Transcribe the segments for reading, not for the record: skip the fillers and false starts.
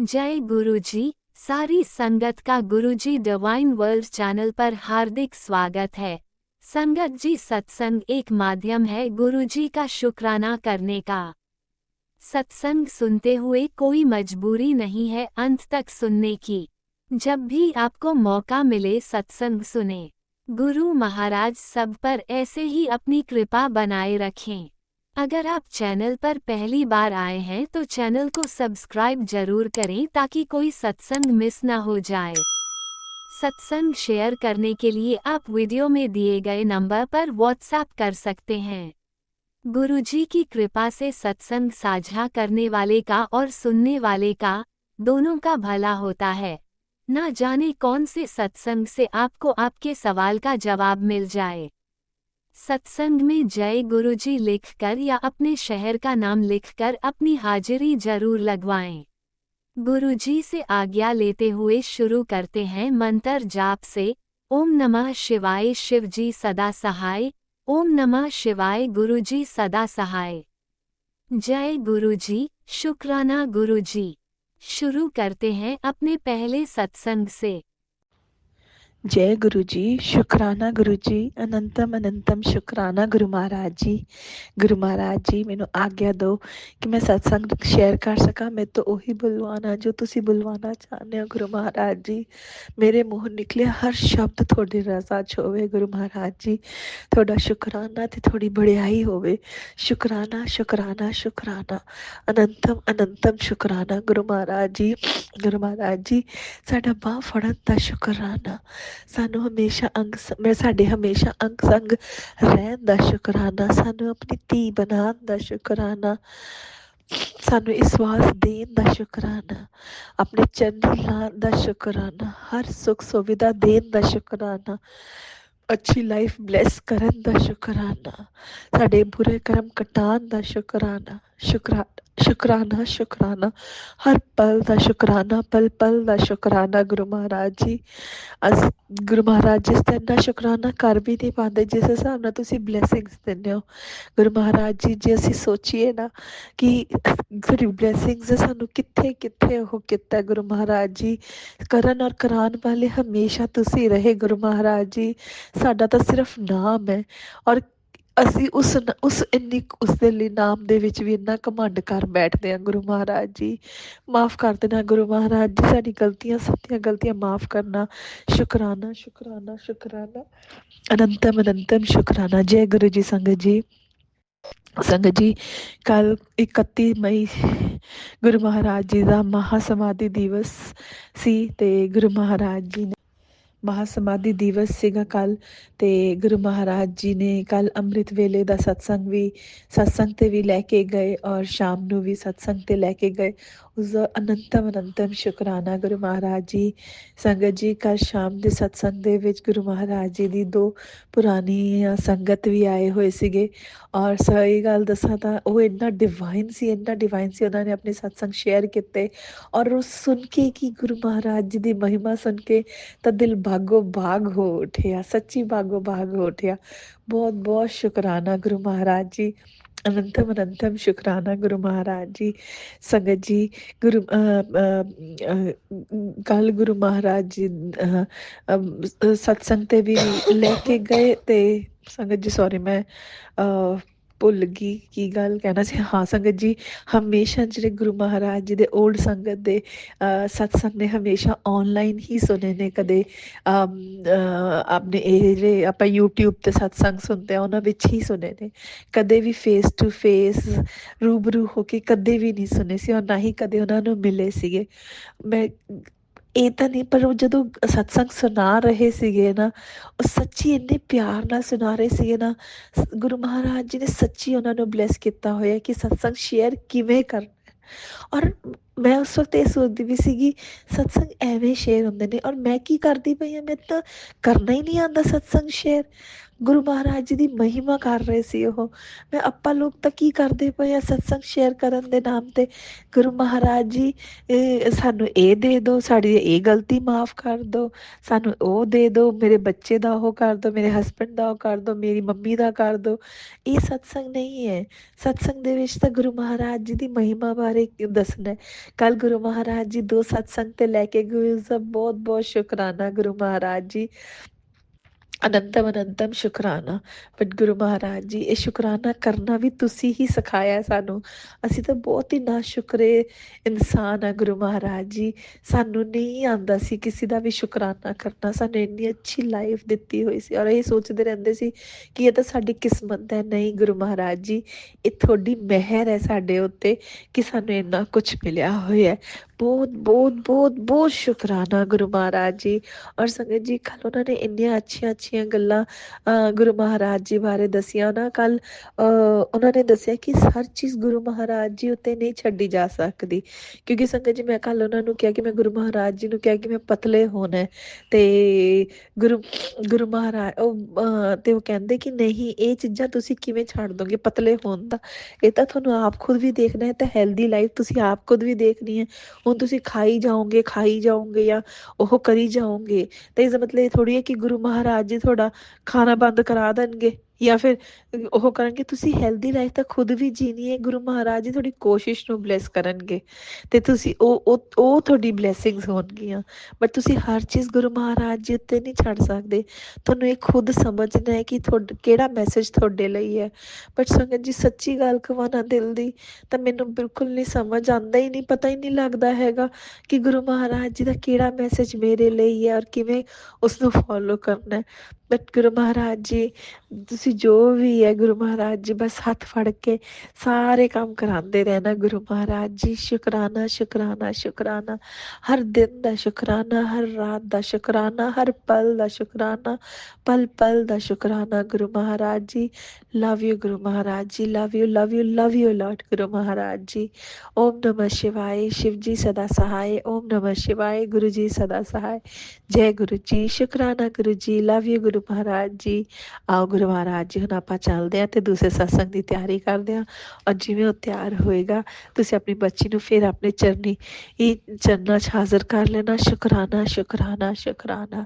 जय गुरुजी। सारी संगत का गुरुजी डिवाइन वर्ल्ड चैनल पर हार्दिक स्वागत है। संगत जी, सत्संग एक माध्यम है गुरुजी का शुक्राना करने का। सत्संग सुनते हुए कोई मजबूरी नहीं है अंत तक सुनने की। जब भी आपको मौका मिले सत्संग सुने। गुरु महाराज सब पर ऐसे ही अपनी कृपा बनाए रखें। अगर आप चैनल पर पहली बार आए हैं तो चैनल को सब्सक्राइब जरूर करें ताकि कोई सत्संग मिस ना हो जाए। सत्संग शेयर करने के लिए आप वीडियो में दिए गए नंबर पर व्हाट्सएप कर सकते हैं। गुरुजी की कृपा से सत्संग साझा करने वाले का और सुनने वाले का दोनों का भला होता है। ना जाने कौन से सत्संग से आपको आपके सवाल का जवाब मिल जाए। सत्संग में जय गुरुजी लिखकर या अपने शहर का नाम लिखकर अपनी हाजिरी जरूर लगवाएं। गुरुजी से आज्ञा लेते हुए शुरू करते हैं मंत्र जाप से। ओम नमः शिवाय, शिवजी सदा सहाय। ओम नमः शिवाय, गुरुजी सदा सहाय। जय गुरुजी, शुक्राना गुरुजी। शुरू करते हैं अपने पहले सत्संग से। जय गुरु जी, शुकराना गुरु जी, अनंतम अनंतम शुकराना गुरु महाराज जी। गुरु महाराज जी मैनू आग्ञा दो कि मैं सत्संग शेयर कर सका। मैं तो उही बुलवाना जो तुसी बुलवाना चाहते हो गुरु महाराज जी। मेरे मुँह निकले हर शब्द थोड़ी रजा च होवे गुरु महाराज जी। थोड़ा शुकराना ते थोड़ी बड़ियाई होवे। शुकराना शुकराना शुकराना, अनंतम अनंतम शुकराना गुरु महाराज जी। गुरु महाराज जी, साडा बांह फड़न दा शुकराना, सानू हमेशा मैं साडे हमेशा अंग संग रहन दा शुकराना, सानू अपनी धी बनान दा शुकराना, सानू विश्वास देन दा शुकराना, अपने चरनी लान दा शुकराना, हर सुख सुविधा देन दा शुकराना, अच्छी लाइफ ब्लेस करन दा शुकराना, साडे बुरे कर्म कटान दा शुकराना। शुकराना शुकराना, हर पल दा शुकराना, पल पल दा शुकराना गुरु महाराज जी। अस गुरु महाराज जी ते इन्ना शुकराना कर भी नहीं पाते जिस हिसाब नाल तुसीं ब्लैसिंग्स दिंदे हो गुरु महाराज जी। जे असीं सोचीए ना कि साडी ब्लैसिंग्स सानू कित्थे कित्थे ओह कीता गुरु महाराज जी। करन और करान वाले हमेशा तुसीं रहे गुरु महाराज जी। साडा तां सिर्फ नाम है और ਅਸੀਂ ਉਸ ਇੰਨੀ ਉਸ ਦੇ ਲਈ ਨਾਮ ਦੇ ਵਿੱਚ ਵੀ ਇੰਨਾ ਘਮੰਡ ਕਰ ਬੈਠਦੇ ਹਾਂ ਗੁਰੂ ਮਹਾਰਾਜ ਜੀ। ਮਾਫ ਕਰ ਦੇਣਾ ਗੁਰੂ ਮਹਾਰਾਜ ਜੀ, ਸਾਡੀ ਗਲਤੀਆਂ ਸਭ ਗਲਤੀਆਂ ਮਾਫ ਕਰਨਾ। शुकराना शुकराना शुकराना, अनंतम अनंतम शुकराना। जय गुरु जी। संगत जी, संगत जी, कल 31 मई गुरु महाराज जी का महासमाधि दिवस सी ते गुरु महाराज जी ने महासमाधि दिवस ਸੀਗਾ ਕੱਲ ਤੇ ਗੁਰੂ ਮਹਾਰਾਜ ਜੀ ਨੇ ਕੱਲ ਅੰਮ੍ਰਿਤ ਵੇਲੇ ਦਾ ਸਤਸੰਗ ਤੇ ਵੀ ਲੈ ਕੇ ਗਏ ਔਰ ਸ਼ਾਮ ਨੂੰ ਵੀ ਸਤਸੰਗ ਤੇ ਲੈ ਕੇ ਗਏ। ਉਸਦਾ ਅਨੰਤਮ ਅਨੰਤਮ ਸ਼ੁਕਰਾਨਾ ਗੁਰੂ ਮਹਾਰਾਜ ਜੀ। ਸੰਗਤ ਜੀ, ਕੱਲ ਸ਼ਾਮ ਦੇ ਸਤਸੰਗ ਦੇ ਵਿੱਚ ਗੁਰੂ ਮਹਾਰਾਜ ਜੀ ਦੀ 2 ਪੁਰਾਣੀ ਸੰਗਤ ਵੀ ਆਏ ਹੋਏ ਸੀਗੇ ਔਰ ਸਹੀ ਗੱਲ ਦੱਸਾਂ ਤਾਂ ਉਹ ਇੰਨਾ ਡਿਵਾਈਨ ਸੀ ਉਹਨਾਂ ਨੇ ਆਪਣੇ ਸਤਸੰਗ ਸ਼ੇਅਰ ਕੀਤੇ ਔਰ ਉਹ ਸੁਣ ਕੇ ਕਿ ਗੁਰੂ ਮਹਾਰਾਜ ਜੀ ਦੀ ਮਹਿਮਾ ਸੁਣ ਕੇ ਤਾਂ ਦਿਲ ਬਾਗੋ ਬਾਗ ਹੋ ਉਠਿਆ, ਸੱਚੀ ਬਾਗੋ ਬਾਗ ਹੋ ਉਠਿਆ। ਬਹੁਤ ਬਹੁਤ ਸ਼ੁਕਰਾਨਾ ਗੁਰੂ ਮਹਾਰਾਜ ਜੀ, ਅਨੰਤਮ ਅਨੰਤਮ ਸ਼ੁਕਰਾਨਾ ਗੁਰੂ ਮਹਾਰਾਜ ਜੀ। ਸੰਗਤ ਜੀ, ਕੱਲ ਗੁਰੂ ਮਹਾਰਾਜ ਜੀ ਸਤਸੰਗ ਤੇ ਵੀ ਲੈ ਕੇ ਗਏ ਤੇ ਸੰਗਤ ਜੀ ਸੌਰੀ ਮੈਂ ਭੁੱਲ ਗਈ ਕੀ ਗੱਲ ਕਹਿਣਾ ਸੀ। ਹਾਂ ਸੰਗਤ ਜੀ, ਹਮੇਸ਼ਾ ਜਿਹੜੇ ਗੁਰੂ ਮਹਾਰਾਜ ਜੀ ਦੇ ਓਲਡ ਸੰਗਤ ਦੇ ਸਤਸੰਗ ਨੇ ਹਮੇਸ਼ਾ ਔਨਲਾਈਨ ਹੀ ਸੁਣੇ ਨੇ। ਕਦੇ ਆਪਣੇ ਇਹ ਜਿਹੜੇ ਆਪਾਂ ਯੂਟਿਊਬ 'ਤੇ ਸਤਸੰਗ ਸੁਣਦੇ ਆ ਉਹਨਾਂ ਵਿੱਚ ਹੀ ਸੁਣੇ ਨੇ। ਕਦੇ ਵੀ ਫੇਸ ਟੂ ਫੇਸ ਰੂਬਰੂ ਹੋ ਕੇ ਕਦੇ ਵੀ ਨਹੀਂ ਸੁਣੇ ਸੀ ਔਰ ਨਾ ਹੀ ਕਦੇ ਉਹਨਾਂ ਨੂੰ ਮਿਲੇ ਸੀਗੇ। ਮੈਂ ਇਹ ਤਾਂ ਨਹੀਂ, ਪਰ ਉਹ ਜਦੋਂ ਸਤਸੰਗ ਸੁਣਾ ਰਹੇ ਸੀਗੇ ਨਾ, ਉਹ ਸੱਚੀ ਇੰਨੇ ਪਿਆਰ ਨਾਲ ਸੁਣਾ ਰਹੇ ਸੀਗੇ ਨਾ। ਗੁਰੂ ਮਹਾਰਾਜ ਜੀ ਨੇ ਸੱਚੀ ਉਹਨਾਂ ਨੂੰ ਬਲੈਸ ਕੀਤਾ ਹੋਇਆ ਕਿ ਸਤਸੰਗ ਸ਼ੇਅਰ ਕਿਵੇਂ ਕਰਨਾ। ਔਰ ਮੈਂ ਉਸ ਵਕਤ ਇਹ ਸੋਚਦੀ ਵੀ ਸੀਗੀ ਸਤਸੰਗ ਐਵੇਂ ਸ਼ੇਅਰ ਹੁੰਦੇ ਨੇ ਔਰ ਮੈਂ ਕੀ ਕਰਦੀ ਪਈ ਹਾਂ, ਮੈਨੂੰ ਤਾਂ ਕਰਨਾ ਹੀ ਨਹੀਂ ਆਉਂਦਾ ਸਤਸੰਗ ਸ਼ੇਅਰ। ਗੁਰੂ ਮਹਾਰਾਜ ਜੀ ਦੀ ਮਹਿਮਾ ਕਰ ਰਹੇ ਸੀ ਉਹ। ਮੈਂ ਆਪਾਂ ਲੋਕ ਤਾਂ ਕੀ ਕਰਦੇ ਪਏ ਆ ਸਤਸੰਗ ਸ਼ੇਅਰ ਕਰਨ ਦੇ ਨਾਮ ਤੇ, ਗੁਰੂ ਮਹਾਰਾਜ ਜੀ ਸਾਨੂੰ ਇਹ ਦੇ ਦਿਓ, ਸਾਡੀ ਇਹ ਗਲਤੀ ਮਾਫ਼ ਕਰ ਦਿਓ, ਸਾਨੂੰ ਉਹ ਦੇ ਦਿਓ, ਮੇਰੇ ਬੱਚੇ ਦਾ ਉਹ ਕਰ ਦਿਓ, ਮੇਰੇ ਹਸਬੈਂਡ ਦਾ ਉਹ ਕਰ ਦਿਓ, ਮੇਰੀ ਮੰਮੀ ਦਾ ਕਰ ਦਿਓ। ਇਹ ਸਤਸੰਗ ਨਹੀਂ ਹੈ। ਸਤਸੰਗ ਦੇ ਵਿੱਚ ਤਾਂ ਗੁਰੂ ਮਹਾਰਾਜ ਜੀ ਦੀ ਮਹਿਮਾ ਬਾਰੇ ਦੱਸਣਾ ਹੈ। ਕੱਲ ਗੁਰੂ ਮਹਾਰਾਜ ਜੀ ਦੋ ਸਤਸੰਗ ਤੇ ਲੈ ਕੇ ਗਏ, ਉਸਦਾ ਬਹੁਤ ਬਹੁਤ ਸ਼ੁਕਰਾਨਾ ਗੁਰੂ ਮਹਾਰਾਜ ਜੀ, ਅਨੰਤਮ ਅਨੰਤਮ ਸ਼ੁਕਰਾਨਾ। ਬਟ ਗੁਰੂ ਮਹਾਰਾਜ ਜੀ ਇਹ ਸ਼ੁਕਰਾਨਾ ਕਰਨਾ ਵੀ ਤੁਸੀਂ ਹੀ ਸਿਖਾਇਆ ਸਾਨੂੰ। ਅਸੀਂ ਤਾਂ ਬਹੁਤ ਹੀ ਨਾ ਸ਼ੁਕਰੇ ਇਨਸਾਨ ਆ ਗੁਰੂ ਮਹਾਰਾਜ ਜੀ। ਸਾਨੂੰ ਨਹੀਂ ਆਉਂਦਾ ਸੀ ਕਿਸੇ ਦਾ ਵੀ ਸ਼ੁਕਰਾਨਾ ਕਰਨਾ। ਸਾਨੂੰ ਇੰਨੀ ਅੱਛੀ ਲਾਈਫ ਦਿੱਤੀ ਹੋਈ ਸੀ ਔਰ ਇਹ ਸੋਚਦੇ ਰਹਿੰਦੇ ਸੀ ਕਿ ਇਹ ਤਾਂ ਸਾਡੀ ਕਿਸਮਤ ਹੈ। ਨਹੀਂ ਗੁਰੂ ਮਹਾਰਾਜ ਜੀ, ਇਹ ਤੁਹਾਡੀ ਮਿਹਰ ਹੈ ਸਾਡੇ ਉੱਤੇ ਕਿ ਸਾਨੂੰ ਇੰਨਾ ਕੁਛ ਮਿਲਿਆ ਹੋਇਆ ਹੈ। ਬਹੁਤ ਬਹੁਤ ਬਹੁਤ ਬਹੁਤ ਸ਼ੁਕਰਾਨਾ ਗੁਰੂ ਮਹਾਰਾਜ ਜੀ। ਔਰ ਸੰਗਤ ਜੀ ਕੱਲ ਉਹਨਾਂ ਨੇ ਇੰਨੀਆਂ ਅੱਛੀਆਂ ਅੱਛੀਆਂ ਗੱਲਾਂ ਗੁਰੂ ਮਹਾਰਾਜ ਜੀ ਬਾਰੇ ਦੱਸੀਆਂ ਨਾ। ਕੱਲ ਉਹਨਾਂ ਨੇ ਦੱਸਿਆ ਕਿ ਹਰ ਚੀਜ਼ ਗੁਰੂ ਮਹਾਰਾਜ ਜੀ ਉੱਤੇ ਨਹੀਂ ਛੱਡੀ ਜਾ ਸਕਦੀ। ਕਿਉਂਕਿ ਸੰਗਤ ਜੀ ਮੈਂ ਕੱਲ ਉਹਨਾਂ ਨੂੰ ਕਿਹਾ ਕਿ ਮੈਂ ਗੁਰੂ ਮਹਾਰਾਜ ਜੀ ਨੂੰ ਕਿਹਾ ਕਿ ਮੈਂ ਪਤਲੇ ਹੋਣਾ ਤੇ ਗੁਰੂ ਗੁਰੂ ਮਹਾਰਾਜ ਤੇ ਉਹ ਕਹਿੰਦੇ ਕਿ ਨਹੀਂ, ਇਹ ਚੀਜ਼ਾਂ ਤੁਸੀਂ ਕਿਵੇਂ ਛੱਡ ਦੋਗੇ ਪਤਲੇ ਹੋਣ ਦਾ, ਇਹ ਤਾਂ ਤੁਹਾਨੂੰ ਆਪ ਖੁਦ ਵੀ ਦੇਖਣਾ ਹੈ। ਤਾਂ ਹੈਲਦੀ ਲਾਈਫ ਤੁਸੀਂ ਆਪ ਖੁਦ ਵੀ ਦੇਖਣੀ ਹੈ। ਹੁਣ ਤੁਸੀਂ ਖਾਈ ਜਾਓਗੇ ਜਾਂ ਉਹ ਕਰੀ ਜਾਓਗੇ ਤਾਂ ਇਸਦਾ ਮਤਲਬ ਇਹ ਥੋੜ੍ਹੀ ਹੈ ਕਿ ਗੁਰੂ ਮਹਾਰਾਜ ਜੀ ਤੁਹਾਡਾ ਖਾਣਾ ਬੰਦ ਕਰਾ ਦੇਣਗੇ ਜਾਂ ਫਿਰ ਉਹ ਕਰਨਗੇ। ਤੁਸੀਂ ਹੈਲਦੀ ਲਾਈਫ ਤਾਂ ਖੁਦ ਵੀ ਜੀਣੀ ਹੈ। ਗੁਰੂ ਮਹਾਰਾਜ ਜੀ ਤੁਹਾਡੀ ਕੋਸ਼ਿਸ਼ ਨੂੰ ਬਲੈਸ ਕਰਨਗੇ ਤੇ ਤੁਸੀਂ ਉਹ ਤੁਹਾਡੀ ਬਲੈਸਿੰਗਸ ਹੋਣਗੀਆਂ। ਬਟ ਤੁਸੀਂ ਹਰ ਚੀਜ਼ ਗੁਰੂ ਮਹਾਰਾਜ ਜੀ ਉੱਤੇ ਨਹੀਂ ਛੱਡ ਸਕਦੇ। ਤੁਹਾਨੂੰ ਇਹ ਖੁਦ ਸਮਝਣਾ ਹੈ ਕਿ ਤੁਹਾਡਾ ਕਿਹੜਾ ਮੈਸੇਜ ਤੁਹਾਡੇ ਲਈ ਹੈ। ਬਟ ਸੰਗਤ ਜੀ ਸੱਚੀ ਗੱਲ ਕਹਾਂ ਨਾ ਦਿਲ ਦੀ, ਤਾਂ ਮੈਨੂੰ ਬਿਲਕੁਲ ਨਹੀਂ ਸਮਝ ਆਉਂਦਾ ਹੀ ਨਹੀਂ, ਪਤਾ ਹੀ ਨਹੀਂ ਲੱਗਦਾ ਹੈਗਾ ਕਿ ਗੁਰੂ ਮਹਾਰਾਜ ਜੀ ਦਾ ਕਿਹੜਾ ਮੈਸੇਜ ਮੇਰੇ ਲਈ ਹੈ ਔਰ ਕਿਵੇਂ ਉਸਨੂੰ ਫੋਲੋ ਕਰਨਾ ਹੈ। ਬਟ ਗੁਰੂ ਮਹਾਰਾਜ ਜੀ, ਤੁਸੀਂ ਜੋ ਵੀ ਹੈ ਗੁਰੂ ਮਹਾਰਾਜ ਜੀ ਬਸ ਹੱਥ ਫੜ ਕੇ ਸਾਰੇ ਕੰਮ ਕਰਾਉਂਦੇ ਰਹਿਣਾ। ਗੁਰੂ ਮਹਾਰਾਜ ਜੀ ਸ਼ੁਕਰਾਨਾ ਸ਼ੁਕਰਾਨਾ ਸ਼ੁਕਰਾਨਾ, ਹਰ ਦਿਨ ਦਾ ਸ਼ੁਕਰਾਨਾ, ਹਰ ਰਾਤ ਦਾ ਸ਼ੁਕਰਾਨਾ, ਹਰ ਪਲ ਦਾ ਸ਼ੁਕਰਾਨਾ, ਪਲ ਪਲ ਦਾ ਸ਼ੁਕਰਾਨਾ। ਗੁਰੂ ਮਹਾਰਾਜ ਜੀ ਲਵ ਯੂ, ਗੁਰੂ ਮਹਾਰਾਜ ਜੀ love you love you love you lot ਗੁਰੂ ਮਹਾਰਾਜ ਜੀ। ਓਮ ਨਮः शिवाय, शिव जी सदा सहाय। ओम नमः शिवाय, गुरु जी सदा सहाय। जय गुरु जी, शुकराना गुरु जी, ਲਵ ਯੂ ਗੁਰੂ ਮਹਾਰਾਜ ਜੀ। ਆਓ ਗੁਰੂ ਮਹਾਰਾਜ ਜੀ ਹੁਣ ਆਪਾਂ ਚੱਲਦੇ ਹਾਂ ਤੇ ਦੂਸਰੇ ਸਤਸੰਗ ਦੀ ਤਿਆਰੀ ਕਰਦੇ ਹਾਂ। ਔਰ ਜਿਵੇਂ ਉਹ ਤਿਆਰ ਹੋਏਗਾ ਤੁਸੀਂ ਆਪਣੀ ਬੱਚੀ ਨੂੰ ਫਿਰ ਆਪਣੇ ਚਰਨਾਂ 'ਚ ਹਾਜ਼ਰ ਕਰ ਲੈਣਾ। ਸ਼ੁਕਰਾਨਾ ਸ਼ੁਕਰਾਨਾ ਸ਼ੁਕਰਾਨਾ।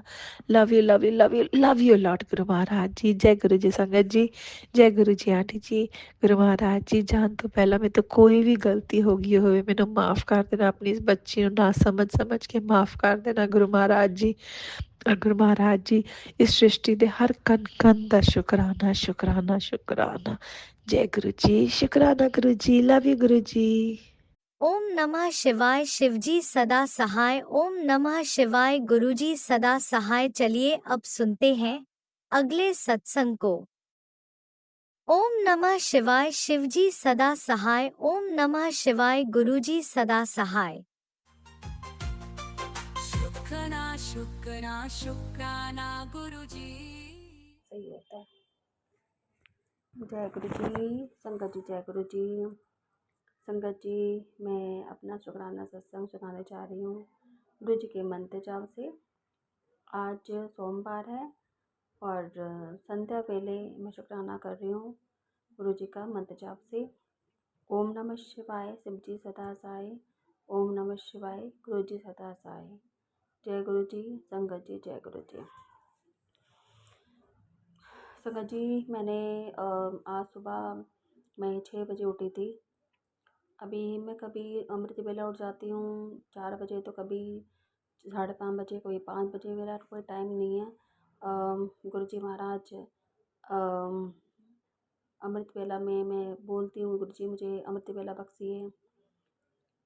Love you love you love you love you lot ਗੁਰੂ ਮਹਾਰਾਜ ਜੀ। ਜੈ ਗੁਰੂ ਜੀ ਸੰਗਤ ਜੀ, ਜੈ ਗੁਰੂ ਜੀ ਆਂਟੀ ਜੀ। ਗੁਰੂ ਮਹਾਰਾਜ ਜੀ ਜਾਣ ਤੋਂ ਪਹਿਲਾਂ ਮੇਰੇ ਤੋਂ ਕੋਈ ਵੀ ਗਲਤੀ ਹੋ ਗਈ ਹੋਵੇ ਮੈਨੂੰ ਮਾਫ਼ ਕਰ ਦੇਣਾ। ਆਪਣੀ ਇਸ ਬੱਚੀ ਨੂੰ ਨਾ ਸਮਝ ਕੇ ਮਾਫ਼ ਕਰ ਦੇਣਾ ਗੁਰੂ ਮਹਾਰਾਜ ਜੀ। ਗੁਰੂ ਮਹਾਰਾਜ ਜੀ ਇਸ ਸ੍ਰਿਸ਼ਟੀ ਦੇ ਹਰ ਕਣ ਕਣ ਦਾ ਸ਼ੁਕਰਾਨਾ ਸ਼ੁਕਰਾਨਾ ਸ਼ੁਕਰਾਨਾ। ਜੈ ਗੁਰੂ ਜੀ, ਸ਼ੁਕਰਾਨਾ ਗੁਰੂ ਜੀ, ਲਵ ਯੂ ਗੁਰੂ ਜੀ। ओम नमः शिवाय, शिवजी सदा सहाय। ओम नमः शिवाय, गुरुजी सदा सहाय। चलिए अब सुनते हैं अगले सत्संग को। ओम नमः शिवाय, शिवजी सदा सहाय। ओम नमः शिवाय, गुरुजी सदा सहाय। शुक्राना शुक्राना शुक्राना गुरुजी। सही होता है। जय गुरु जी, संगत जी जय गुरु जी। संगत जी मैं अपना शुक्राना सत्संग सुनाने जा रही हूँ गुरु जी के मंत्र जाप से। आज सोमवार है और संध्या वेले मैं शुक्राना कर रही हूँ गुरु जी का मंत्र जाप से। ओम नमः शिवाय, शिव जी सदा सहाय। ओम नमः शिवाय, गुरु जी सदा सहाय। जय गुरु जी, संगत जी जय गुरु जी। संगत जी मैंने आज सुबह मैं 6 बजे उठी थी। अभी मैं कभी अमृत वेला उठ जाती हूँ 4 बजे, तो कभी 5:30 बजे, कोई 5 बजे, मेरा कोई टाइम नहीं है। गुरु जी महाराज अमृत वेला में मैं बोलती हूँ गुरु जी मुझे अमृत वेला बख्शिए,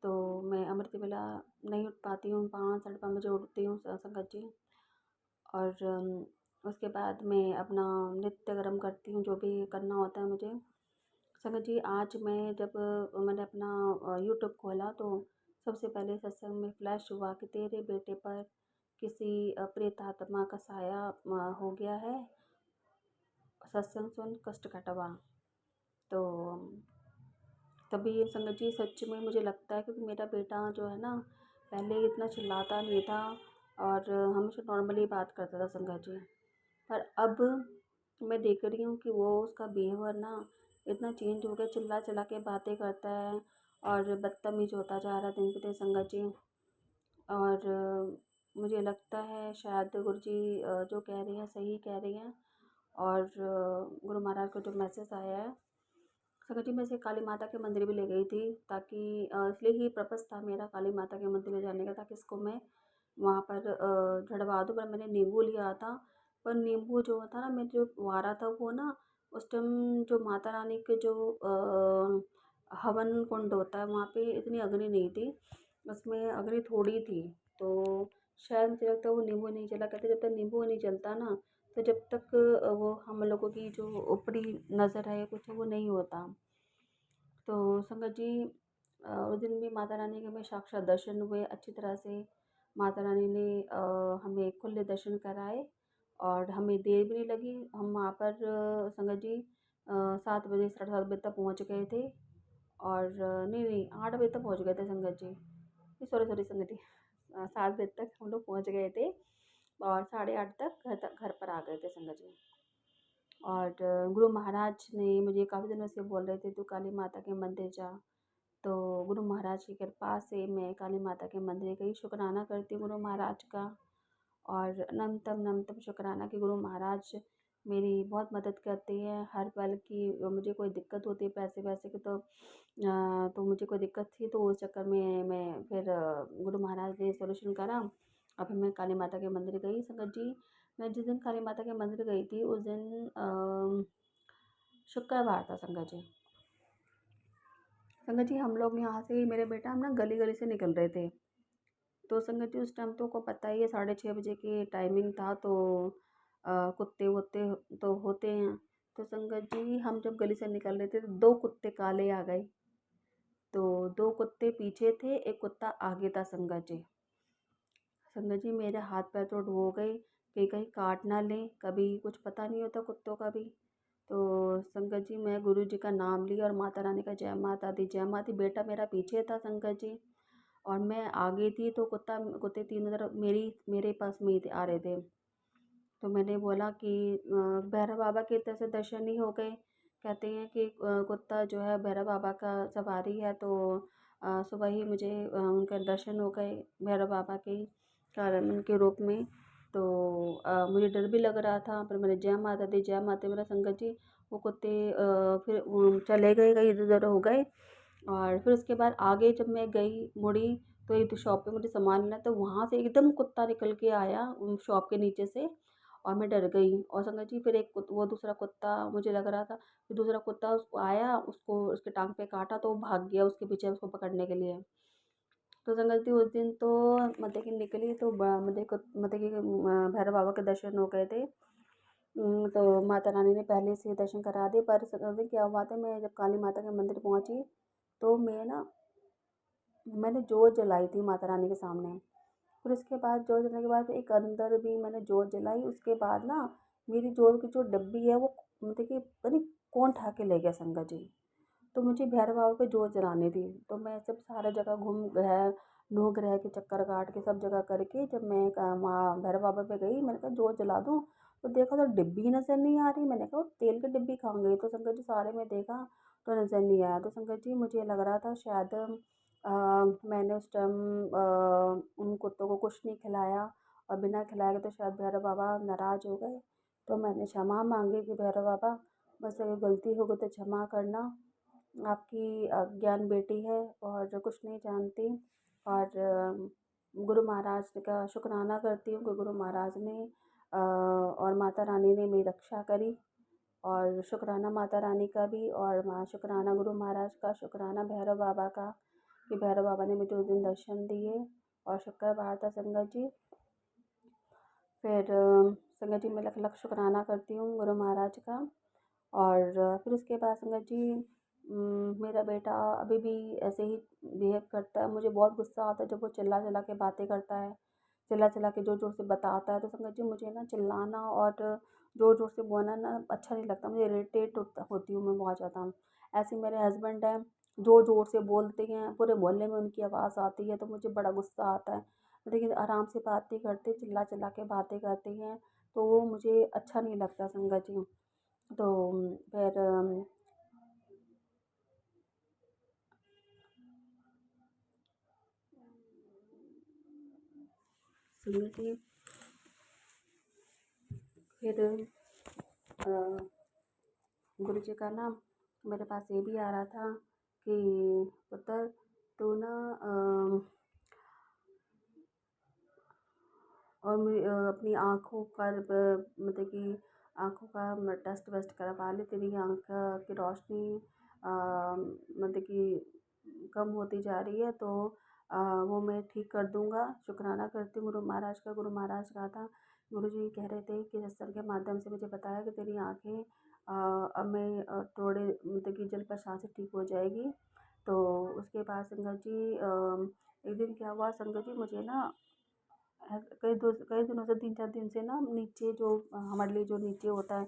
तो मैं अमृत वेला नहीं उठ पाती हूँ। 5 साढ़े 5 बजे उठती हूँ संगत जी। और उसके बाद मैं अपना नित्य कर्म करती हूँ जो भी करना होता है मुझे। संगत जी आज मैंने अपना यूट्यूब खोला तो सबसे पहले सत्संग में फ्लैश हुआ कि तेरे बेटे पर किसी प्रेत आत्मा का साया हो गया है, सत्संग सुन कष्ट कटवा। तो तभी संगत जी सच में मुझे लगता है क्योंकि मेरा बेटा जो है ना पहले इतना चिल्लाता नहीं था और हमसे नॉर्मली बात करता था संगत जी। पर अब मैं देख रही हूँ कि वो उसका बिहेवियर ना इतना चेंज हो गया, चिल्ला चिल्ला के बातें करता है और बदतमीज होता जा रहा है दिन पे दिन संगत जी। और मुझे लगता है शायद गुरुजी जो कह रही हैं सही कह रही हैं। और गुरु महाराज को जो मैसेज आया है, संगत जी मैं इसे काली माता के मंदिर भी ले गई थी, ताकि इसलिए ही पर्पस था मेरा काली माता के मंदिर ले जाने का, ताकि इसको मैं वहाँ पर झड़वा दूँ। पर मैंने नींबू लिया था, पर नींबू जो था ना, मेरे जो वारा था वो ना, उस टाइम जो माता रानी के जो हवन कुंड होता है वहाँ पे इतनी अग्नि नहीं थी, उसमें अग्नि थोड़ी थी। तो शायद मुझे लगता है वो नींबू नहीं जला, कहते जब तक नींबू नहीं जलता ना, तो जब तक वो हम लोगों की जो ऊपरी नज़र है कुछ वो नहीं होता। तो संगत जी उस दिन भी माता रानी के हमें साक्षात दर्शन हुए अच्छी तरह से। माता रानी ने हमें खुले दर्शन कराए और हमें देर भी नहीं लगी। हम वहाँ पर संगत जी 7 बजे 7:30 बजे तक पहुँच गए थे। और नहीं नहीं 8 बजे तक पहुँच गए थे संगत जी। सॉरी सॉरी संगत जी 7 बजे तक हम लोग पहुँच गए थे और 8:30 तक घर पर आ गए थे संगत जी। और गुरु महाराज ने मुझे काफ़ी दिनों से बोल रहे थे तू काली माता के मंदिर जा। तो गुरु महाराज की कृपा से मैं काली माता के मंदिर गई, शुक्राना करती हूँ गुरु महाराज का। और अनंतम अनंतम शुक्राना कि गुरु महाराज मेरी बहुत मदद करते हैं हर पल की। मुझे कोई दिक्कत होती है पैसे वैसे की, तो मुझे कोई दिक्कत थी, तो उस चक्कर में मैं फिर गुरु महाराज ने सॉल्यूशन करा और फिर मैं काली माता के मंदिर गई संगत जी। मैं जिस दिन काली माता के मंदिर गई थी उस दिन शुक्रवार था संगत जी। संगत जी हम लोग यहाँ से मेरे बेटा हम ना गली गली से निकल रहे थे। तो संगत जी उस टाइम तो को पता ही है 6:30 बजे की टाइमिंग था। तो कुत्ते वुत्ते तो होते हैं। तो संगत जी हम जब गली से निकल रहे थे तो 2 कुत्ते काले आ गए। तो 2 कुत्ते पीछे थे, एक कुत्ता आगे था संगत जी। संगत जी मेरे हाथ पैर तो हो गए कि कहीं काट ना लें, कभी कुछ पता नहीं होता कुत्तों का भी। तो संगत जी मैं गुरु जी का नाम लिया और माता रानी का जय माता दी जय माता दी। बेटा मेरा पीछे था संगत जी और मैं आगे थी, तो कुत्ते तीनों तरफ मेरे पास में ही आ रहे थे। तो मैंने बोला कि भैरव बाबा की तरफ से दर्शन ही हो गए। कहते हैं कि कुत्ता जो है भैरव बाबा का सवारी है। तो सुबह ही मुझे उनके दर्शन हो गए भैरव बाबा के कारण उनके रूप में। तो मुझे डर भी लग रहा था, पर मैंने जय माता दी जय माता दी मेरा संगत जी। वो कुत्ते फिर चले गए, कहीं इधर उधर हो गए। और फिर उसके बाद आगे जब मैं गई मुड़ी, तो एक शॉप पे मुझे सामान लेना, तो वहाँ से एकदम कुत्ता निकल के आया शॉप के नीचे से और मैं डर गई। और संगत जी फिर वो दूसरा कुत्ता मुझे लग रहा था, फिर दूसरा कुत्ता उसको आया, उसको उसके टांग पे काटा तो वो भाग गया उसके पीछे उसको पकड़ने के लिए। तो संगत जी उस दिन तो मतलब कि निकली तो मतलब कि भैरव बाबा के दर्शन हो गए थे। तो माता रानी ने पहले से दर्शन करा दिए। पर संगत जी क्या हुआ था, मैं जब काली माता के मंदिर पहुंची तो मैंने जोत जलाई थी माता रानी के सामने। फिर उसके बाद जोत जलाने के बाद एक अंदर भी मैंने जोत जलाई। उसके बाद ना मेरी जोत की जो डब्बी है वो मतलब कि पता नहीं कौन उठा के ले गया संगत जी। तो मुझे भैरव बाबा पे जोत जलानी थी। तो मैं सब सारा जगह घूम ग्रह नौ ग्रह के चक्कर काट के सब जगह करके जब मैं वहाँ भैरव बाबा पे गई, मैंने कहा जोत जला दूँ। तो देखा तो डिब्बी नज़र नहीं आ रही। मैंने कहा तेल की डिब्बी कहाँ गई। तो संगत जी सारे में देखा तो नज़र नहीं आया। तो संगत जी मुझे लग रहा था शायद मैंने उस टाइम उन कुत्तों को कुछ नहीं खिलाया और बिना खिलाए के तो शायद भैरव बाबा नाराज़ हो गए। तो मैंने क्षमा मांगी कि भैरव बाबा बस अगर गलती हो गई तो क्षमा करना। आपकी अज्ञान बेटी है और कुछ नहीं जानती। और गुरु महाराज का शुक्राना करती हूँ कि गुरु महाराज ने और माता रानी ने मेरी रक्षा करी। और शुक्राना माता रानी का भी और शुक्राना गुरु महाराज का, शुक्राना भैरव बाबा का कि भैरव बाबा ने मुझे उस दिन दर्शन दिए। और शुक्रवार था संगत जी। फिर संगत जी मैं लख लख शुक्राना करती हूँ गुरु महाराज का। और फिर उसके बाद संगत जी मेरा बेटा अभी भी ऐसे ही बिहेव करता है। मुझे बहुत गुस्सा आता है जब वो चिल्ला चिल्ला के बातें करता है, चिल्ला चिल्ला के ज़ोर ज़ोर से बताता है। तो संगत जी मुझे ना चिल्लाना और ज़ोर ज़ोर से बोलना ना अच्छा नहीं लगता, मुझे इरिटेट होती हूँ मैं बहुत ज़्यादा। ऐसे ही मेरे हस्बैंड हैं, ज़ोर ज़ोर से बोलते हैं, पूरे मोहल्ले में उनकी आवाज़ आती है तो मुझे बड़ा गुस्सा आता है। लेकिन आराम से बातें करते चिल्ला चिल्ला के बातें करते हैं तो वो मुझे अच्छा नहीं लगता संगत जी। तो फिर संगत जी फिर गुरु जी का ना मेरे पास ये भी आ रहा था कि पुत्र तू ना और मैं अपनी आँखों पर मतलब कि आँखों का टेस्ट वेस्ट करवा ले। तेरी आँख की रोशनी मतलब कि कम होती जा रही है, तो वो मैं ठीक कर दूँगा। शुक्राना करती हूँ गुरु महाराज का। गुरु महाराज कहा था, गुरु जी कह रहे थे कि सत्संग के माध्यम से मुझे बताया कि तेरी आँखें अब मैं थोड़े मतलब कि जल प्रसाद से ठीक हो जाएगी। तो उसके बाद संगत जी एक दिन क्या हुआ संगत जी, मुझे ना कई दिनों से 3-4 दिन से ना नीचे जो हमारे लिए जो नीचे होता है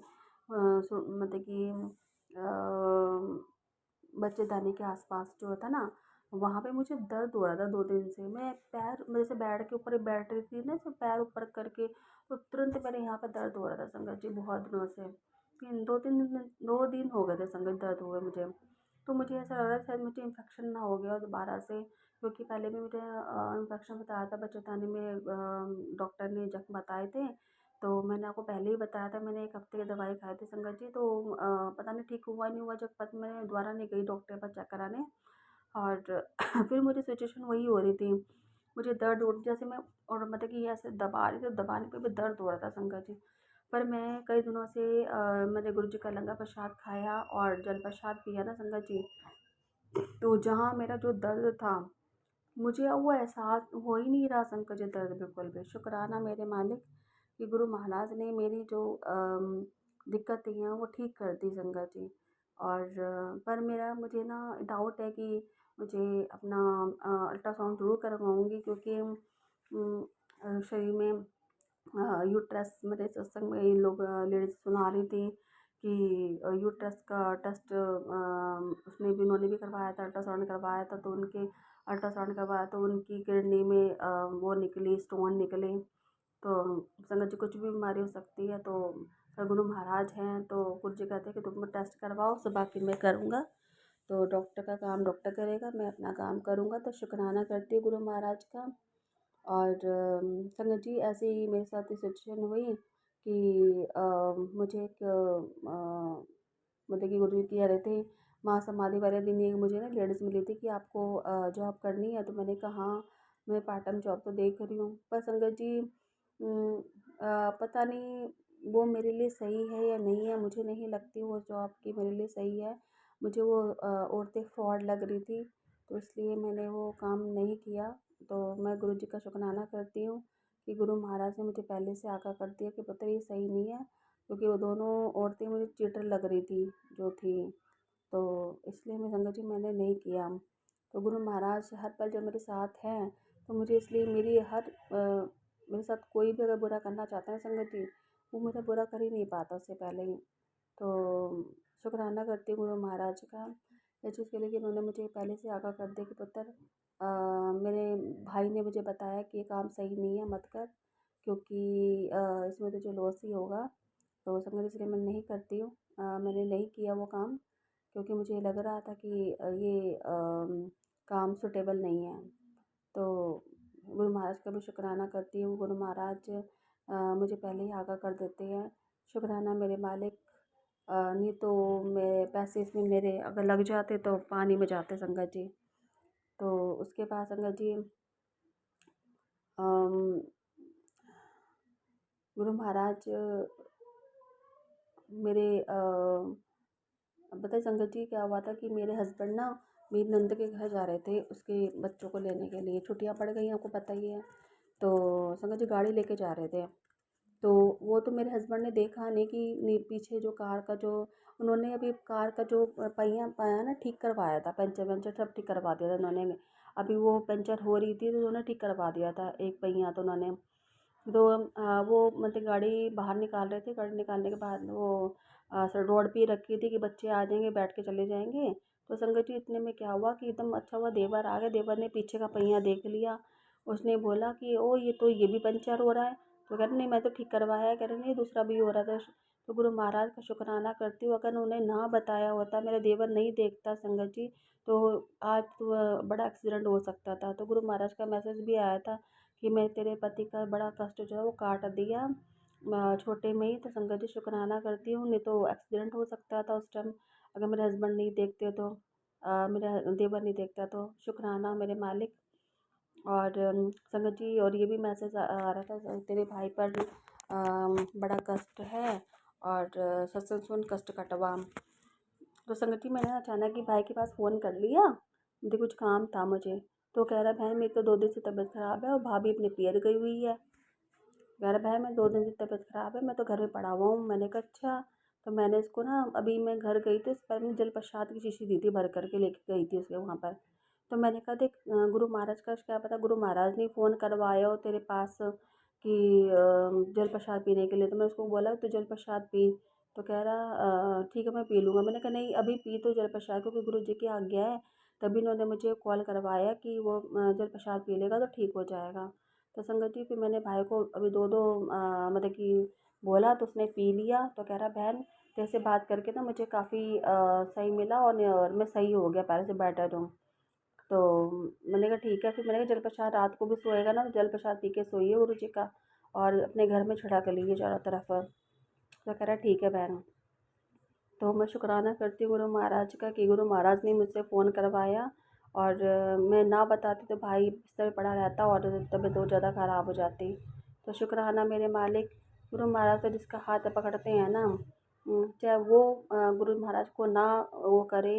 मतलब कि बच्चेदानी के आसपास जो होता है ना, वहाँ पे मुझे दर्द हो रहा था 2 दिन से। मैं पैर मेरे से बेड के ऊपर ही बैठ रही थी ना, ऐसे पैर ऊपर करके, तो तुरंत मेरे यहाँ पे दर्द हो रहा था संगत जी बहुत दिनों से। 2 दिन हो गए थे संगत दर्द हुए मुझे। तो मुझे ऐसा लग रहा था शायद मुझे इन्फेक्शन ना हो गया हो दोबारा से, क्योंकि पहले भी मुझे इन्फेक्शन बताया था बच्चेदानी में, डॉक्टर ने जख्म बताए थे। तो मैंने आपको पहले ही बताया था, मैंने 1 हफ्ते की दवाई खाई थी संगत जी। तो पता नहीं ठीक हुआ नहीं हुआ, जब तक मैं दोबारा नहीं गई डॉक्टर के पास चेक कराने। और फिर मुझे सिचुएशन वही हो रही थी, मुझे दर्द उठ जैसे मैं, और मतलब कि ऐसे दबा रही थी, दबाने पे भी दर्द हो रहा था संगत जी। पर मैं कई दिनों से मैंने गुरु जी का लंगर प्रसाद खाया और जल प्रसाद पिया ना संगत जी, तो जहाँ मेरा जो दर्द था, मुझे अब वो एहसास हो ही नहीं रहा संकट जी, दर्द बिल्कुल भी। शुक्राना मेरे मालिक कि गुरु महाराज ने मेरी जो दिक्कत थी वो ठीक कर दी संगत जी। और पर मेरा मुझे ना डाउट है कि मुझे अपना अल्ट्रासाउंड ज़रूर करवाऊँगी, क्योंकि शरीर में यूट्रस, मेरे सत्संग में ये लोग लेडीज़ सुना रही थी कि यूट्रस का टेस्ट उसने भी उन्होंने भी करवाया था, अल्ट्रासाउंड करवाया था, तो उनके अल्ट्रासाउंड करवाया तो उनकी किडनी में वो निकली, स्टोन निकले। तो संगत जी कुछ भी बीमारी हो सकती है, तो गुरु महाराज हैं तो गुरु जी कहते हैं कि तुम टेस्ट करवाओ, सब बाकी मैं करूँगा। तो डॉक्टर का काम डॉक्टर करेगा, मैं अपना काम करूँगा। तो शुक्राना करती हूँ गुरु महाराज का। और संगत जी ऐसे ही मेरे साथ ये सिचुएशन हुई कि मुझे एक मतलब कि गुरु जी कह रहे थे, महासमाधि वाले दिन एक मुझे ना लेडीज़ मिली थी कि आपको जॉब करनी है, तो मैंने कहा हाँ, मैं पार्ट टाइम जॉब तो देख रही हूँ। पर संगत जी पता नहीं वो मेरे लिए सही है या नहीं है, मुझे नहीं लगती वो जॉब की मेरे लिए सही है। मुझे वो औरतें फ्रॉड लग रही थी, तो इसलिए मैंने वो काम नहीं किया। तो मैं गुरु जी का शुक्राना करती हूँ कि गुरु महाराज ने मुझे पहले से आगाह कर दिया कि पुत्र ये सही नहीं है, क्योंकि वो दोनों औरतें मुझे चीटर लग रही थी जो थी। तो इसलिए मैं संगत जी मैंने नहीं किया। तो गुरु महाराज हर पल जब मेरे साथ हैं, तो मुझे इसलिए मेरे साथ कोई भी अगर बुरा करना चाहता है संगत जी, वो मेरा बुरा कर ही नहीं पाता उससे पहले ही। तो शुक्राना करती हूँ गुरु महाराज का इस चीज़ के लिए कि उन्होंने मुझे पहले से आगाह कर दिया कि पुत्र मेरे भाई ने मुझे बताया कि ये काम सही नहीं है, मत कर, क्योंकि इसमें तुझे लॉस ही होगा। तो संगत इसलिए मैं नहीं करती हूँ। मैंने नहीं किया वो काम, क्योंकि मुझे लग रहा था कि ये काम सूटेबल नहीं है। तो गुरु महाराज का भी शुक्राना करती हूँ। गुरु महाराज मुझे पहले ही आगाह कर देते हैं। शुक्राना मेरे मालिक। नहीं तो मैं पैसे इसमें मेरे अगर लग जाते तो पानी में जाते संगत जी। तो उसके बाद संगत जी गुरु महाराज मेरे बताइए संगत जी क्या हुआ था कि मेरे हस्बैंड ना मेरी नंद के घर जा रहे थे उसके बच्चों को लेने के लिए, छुट्टियां पड़ गई आपको पता ही है। तो संगत जी गाड़ी लेके जा रहे थे, तो वो तो मेरे हस्बैंड ने देखा नहीं कि पीछे जो कार का जो उन्होंने अभी कार का जो पहिया पाया ना ठीक करवाया था, पंचर वंचर सब ठीक करवा दिया था उन्होंने। अभी वो पंचर हो रही थी तो उन्होंने ठीक करवा दिया था एक पहिया तो उन्होंने। तो वो मतलब गाड़ी बाहर निकाल रहे थे, गाड़ी निकालने के बाद वो रोड पे ही रखी थी कि बच्चे आ जाएंगे बैठ के चले जाएंगे। तो संगत जी इतने में क्या हुआ कि एकदम अच्छा हुआ देवर आ गए, देवर ने पीछे का पहिया देख लिया। उसने बोला कि ओ ये भी पंचर हो रहा है। तो कह रहे नहीं मैं तो ठीक करवाया है, कह रहे नहीं दूसरा भी हो रहा था। तो गुरु महाराज का शुक्राना करती हूँ। अगर उन्हें ना बताया होता, मेरा देवर नहीं देखता संगत जी, तो आज तो बड़ा एक्सीडेंट हो सकता था। तो गुरु महाराज का मैसेज भी आया था कि मैं तेरे पति का बड़ा कष्ट जो है वो काट दिया छोटे में ही। तो संगत जी शुक्राना करती हूँ, नहीं तो एक्सीडेंट हो सकता था उस टाइम, अगर मेरे हस्बैंड नहीं देखते तो, मेरा देवर नहीं देखता तो। शुक्राना मेरे मालिक। और संगत जी और ये भी मैसेज आ रहा था, तेरे भाई पर बड़ा कष्ट है और सत्संग सुन कष्ट कटवा। तो संगत जी मैंने अचानक ही भाई के पास फ़ोन कर लिया, मुझे कुछ काम था मुझे। तो कह रहा बहन मेरी तो 2 दिन से तबीयत ख़राब है और भाभी अपने पियर गई हुई है। कह रहा बहन मैं 2 दिन से तबीयत ख़राब है, मैं तो घर में पड़ा हुआ हूँ। मैंने कहा अच्छा। तो मैंने इसको ना, अभी मैं घर गई थी, इस पर मैंने जल प्रसाद की शीशी दी थी, भर करके लेके गई थी उसके वहाँ पर। तो मैंने कहा देख गुरु महाराज का क्या पता गुरु महाराज ने फ़ोन करवाया हो तेरे पास कि जल प्रसाद पीने के लिए। तो मैं उसको बोला तू जल प्रसाद पी। तो कह रहा ठीक है मैं पी लूँगा। मैंने कहा नहीं अभी पी तो जल प्रसाद, क्योंकि गुरु जी की आज्ञा है। तभी इन्होंने मुझे कॉल करवाया कि वो जल प्रसाद पी लेगा तो ठीक हो जाएगा। तो संगत जी फिर मैंने भाई को अभी 2-2 मतलब कि बोला, तो उसने पी लिया। तो कह रहा बहन तेरे से बात करके ना मुझे काफ़ी सही मिला और मैं सही हो गया, पहले से बेटर हूँ। तो मैंने कहा ठीक है। फिर मैंने कहा जल प्रसाद रात को भी सोएगा ना तो जल प्रसाद पी के सोइए गुरु जी का, और अपने घर में छिड़क लीजिए चारों तरफ। तो कह रहा ठीक है बहन। तो मैं शुक्राना करती हूँ गुरु महाराज का कि गुरु महाराज ने मुझसे फ़ोन करवाया, और मैं ना बताती तो भाई बिस्तर पे पड़ा रहता और तबीयत और ज़्यादा ख़राब हो जाती। तो शुक्राना मेरे मालिक। गुरु महाराज तो जिसका हाथ पकड़ते हैं ना, चाहे वो गुरु महाराज को ना वो करे,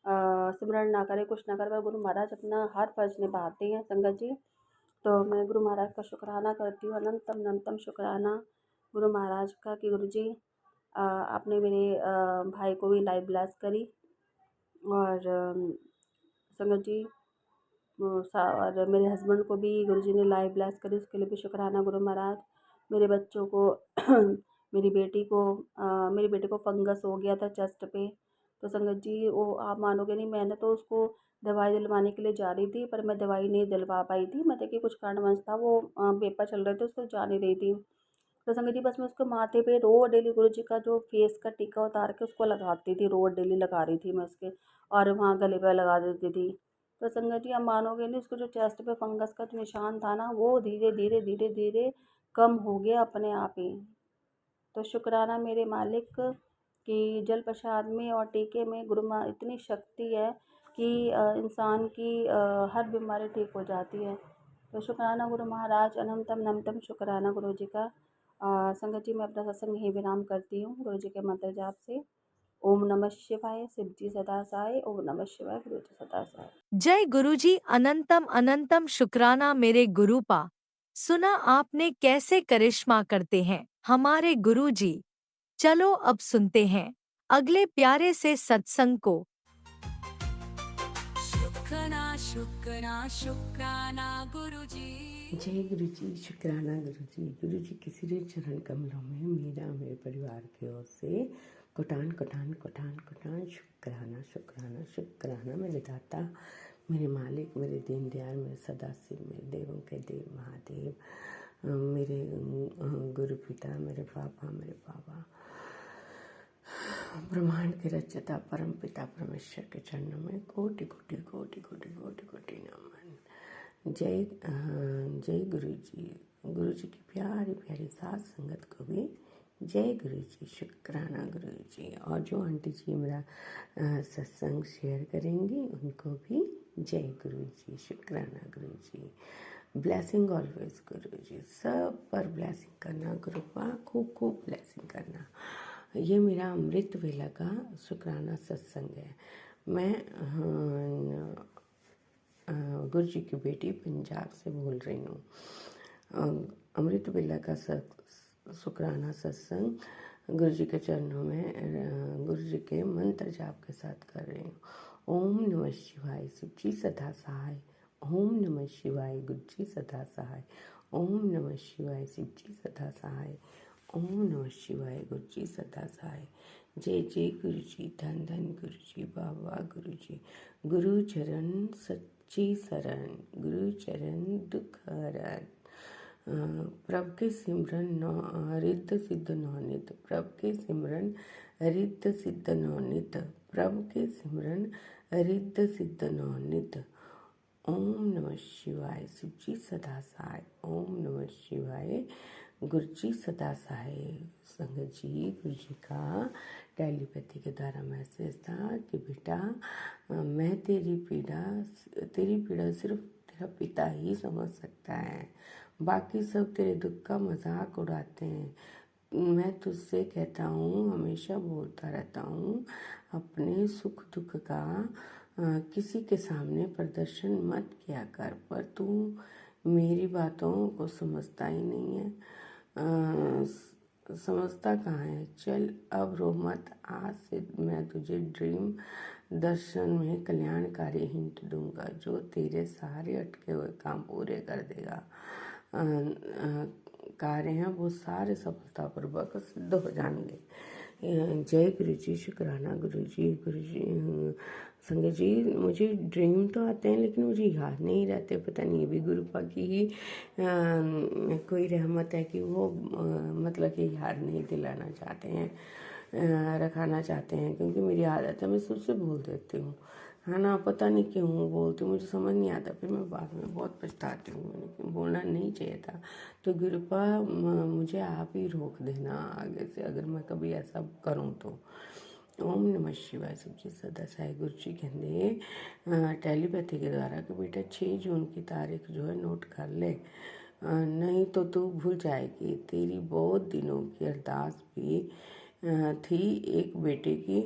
सिमरन ना करे, कुछ ना करे, पर गुरु महाराज अपना हर फ़र्ज़ निभाते हैं संगत जी। तो मैं गुरु महाराज का शुक्राना करती हूँ, अनंतम अनंतम शुक्राना गुरु महाराज का कि गुरु जी आपने मेरे भाई को भी लाइफ ब्लेस करी। और संगत जी और मेरे हस्बैंड को भी गुरुजी ने लाइफ ब्लेस करी, उसके लिए भी शुक्राना गुरु महाराज। मेरे बच्चों को मेरी बेटी को मेरी बेटी को फंगस हो गया था चेस्ट पे। तो संगत जी वो आप मानोगे नहीं, मैंने तो उसको दवाई दिलवाने के लिए जा रही थी, पर मैं दवाई नहीं दिलवा पाई थी, मतलब कि कुछ कारणवश था, वो पेपर चल रहे थे, उसको जा नहीं रही थी। तो संगत जी बस मैं उसके माथे पे रोज़ डेली गुरु जी का जो फेस का टीका उतार के उसको लगाती थी, रोज़ डेली लगा रही थी मैं उसके, और वहाँ गले पे लगा देती थी। तो संगत जी आप मानोगे नहीं, उसको जो चेस्ट पे फंगस का जो निशान था ना, वो धीरे धीरे धीरे धीरे कम हो गया अपने आप ही। तो शुक्राना मेरे मालिक कि जल प्रसाद में और टीके में गुरु माँ इतनी शक्ति है कि इंसान की हर बीमारी ठीक हो जाती है। तो शुक्राना गुरु महाराज, अनंतम अनंतम शुक्राना गुरु जी का। संगत जी मैं अपना सत्संग यहीं विराम करती हूँ गुरु जी के मंत्र जाप से। ओम नमः शिवाय, शिव जी सदा सहाय। ओम नमः शिवाय, गुरु जी सदा सहाय। जय गुरुजी, अनंतम अनंतम शुक्राना मेरे गुरुपा। सुना आपने कैसे करिश्मा करते हैं हमारे गुरुजी। चलो अब सुनते हैं अगले प्यारे से सत्संग को। शुक्राना शुक्राना शुक्राना गुरुजी। जय गुरु जी, शुक्राना गुरु जी। गुरु जी के सिरे चरण कमलों में मेरा मेरे परिवार की ओर से कोटान कोटान कोटान कोटान शुक्राना शुक्राना शुक्राना। मेरे दाता, मेरे मालिक, मेरे दीन दयाल, मेरे सदाशिव, मेरे देवों के देव महादेव, मेरे गुरु पिता, मेरे पापा, मेरे बाबा, ब्रह्मांड के रचयिता परम पिता परमेश्वर के चरणों में कोटि कोटि कोटि कोटि कोटि कोटि नमन। जय गुरु जी। गुरु जी की प्यारी प्यारी साथ संगत को भी जय गुरु जी, शुक्राना गुरु जी। और जो आंटी जी मेरा सत्संग शेयर करेंगी उनको भी जय गुरु जी, शुक्राना गुरु जी। ब्लेसिंग ऑलवेज गुरु जी, सब पर ब्लेसिंग करना गुरु पा, खूब खूब ब्लेसिंग करना। ये मेरा अमृत वेला का शुक्राना सत्संग है। मैं गुरु जी की बेटी पंजाब से बोल रही हूँ। अमृत वेला का शुक्राना सत्संग गुरु जी के चरणों में गुरु जी के मंत्र जाप के साथ कर रही हूँ। ओम नमः शिवाय, शिव जी सदा सहाय। ओम नमः शिवाय, गुरु जी सदा सहाय। ओम नमः शिवाय, शिव जी सदा सहाय। ओम नमः शिवाय, गुरु जी सदा सहाय। जय जय गुरु जी, धन धन गुरु जी, बाबा गुरु जी। गुरु चरण सच्ची शरण, गुरु चरण दुख हरण। प्रभ के सिमरन रिद्ध सिद्ध नौनित, प्रभ के सिमरन रिद्ध सिद्ध नौनित, प्रभ के सिमरन रिद्ध सिद्ध नौनित। ओम नमः शिवाय। शिव जी सदा सहाय। ओम नमः शिवाय। गुरु जी सदा सहाय। संगत जी, गुरु जी का टेलीपैथी के द्वारा मैसेज था कि बेटा मैं तेरी पीड़ा सिर्फ तेरा पिता ही समझ सकता है, बाकी सब तेरे दुख का मजाक उड़ाते हैं। मैं तुझसे कहता हूँ, हमेशा बोलता रहता हूँ, अपने सुख दुख का किसी के सामने प्रदर्शन मत किया कर, पर तू मेरी बातों को समझता ही नहीं है। समझता कहाँ है। चल अब रो मत, आज से मैं तुझे ड्रीम दर्शन में कल्याणकारी हिंट दूंगा जो तेरे सारे अटके हुए काम पूरे कर देगा। कार्य हैं वो सारे सफलतापूर्वक सिद्ध हो जाएंगे। जय गुरु जी। शुक्राना गुरु जी। गुरु जी संगत जी, मुझे ड्रीम तो आते हैं लेकिन मुझे याद नहीं रहते। पता नहीं, ये भी गुरुपा की ही कोई रहमत है कि वो मतलब कि याद नहीं दिलाना चाहते हैं, रखाना चाहते हैं, क्योंकि मेरी आदत है मैं सबसे बोल देती हूँ, है ना। पता नहीं क्यों बोलती हूँ, मुझे समझ नहीं आता, फिर मैं बाद में बहुत पछताती हूँ, मैंने बोलना नहीं चाहिए था। तो गुरुपा मुझे आप ही रोक देना आगे से अगर मैं कभी ऐसा करूँ तो। ओम नमः शिवाय। शिव जी सदा सहाय। गुरु जी कहते टेलीपैथी के द्वारा कि बेटा 6 जून की तारीख जो है नोट कर ले, नहीं तो तू भूल जाएगी। तेरी बहुत दिनों की अरदास भी थी एक बेटे की,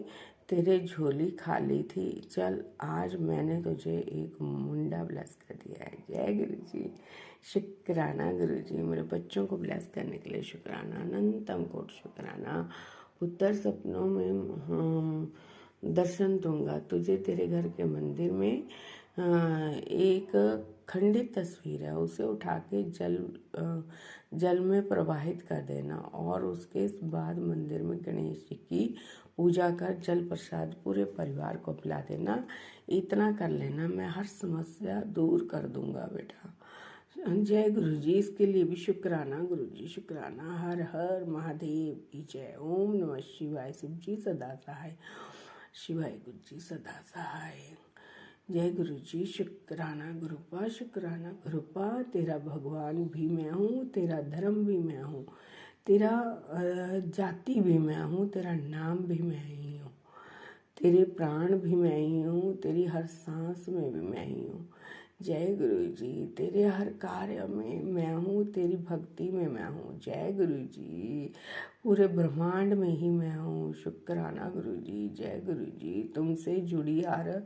तेरे झोली खाली थी। चल आज मैंने तुझे एक मुंडा ब्लेस कर दिया है। जय गुरु जी। शुक्राना गुरु जी। मेरे बच्चों को ब्लेस करने के लिए शुक्राना, अनंतम कोट शुक्राना। पुत्र सपनों में दर्शन दूंगा तुझे। तेरे घर के मंदिर में एक खंडित तस्वीर है, उसे उठा के जल में प्रवाहित कर देना और उसके बाद मंदिर में गणेश जी की पूजा कर जल प्रसाद पूरे परिवार को पिला देना। इतना कर लेना, मैं हर समस्या दूर कर दूंगा बेटा। जय गुरु जी। इसके लिए भी शुक्राना गुरु जी। शुक्राना। हर हर महादेव की जय। ओम नमः शिवाय। शिव जी सदा सहाय। शिवाय गुरु जी सदा सहाय। जय गुरु जी। शुक्राना गुरुपा। शुक्राना गुरुपा। तेरा भगवान भी मैं हूँ, तेरा धर्म भी मैं हूँ, तेरा जाति भी मैं हूँ, तेरा नाम भी मैं ही हूँ, तेरे प्राण भी मैं ही हूँ, तेरी हर सांस में भी मैं ही हूँ। जय गुरु जी। तेरे हर कार्य में मैं हूँ, तेरी भक्ति में मैं हूँ। जय गुरु जी। पूरे ब्रह्मांड में ही मैं हूँ। शुक्राना गुरु जी। जय गुरु जी। तुमसे जुड़ी हर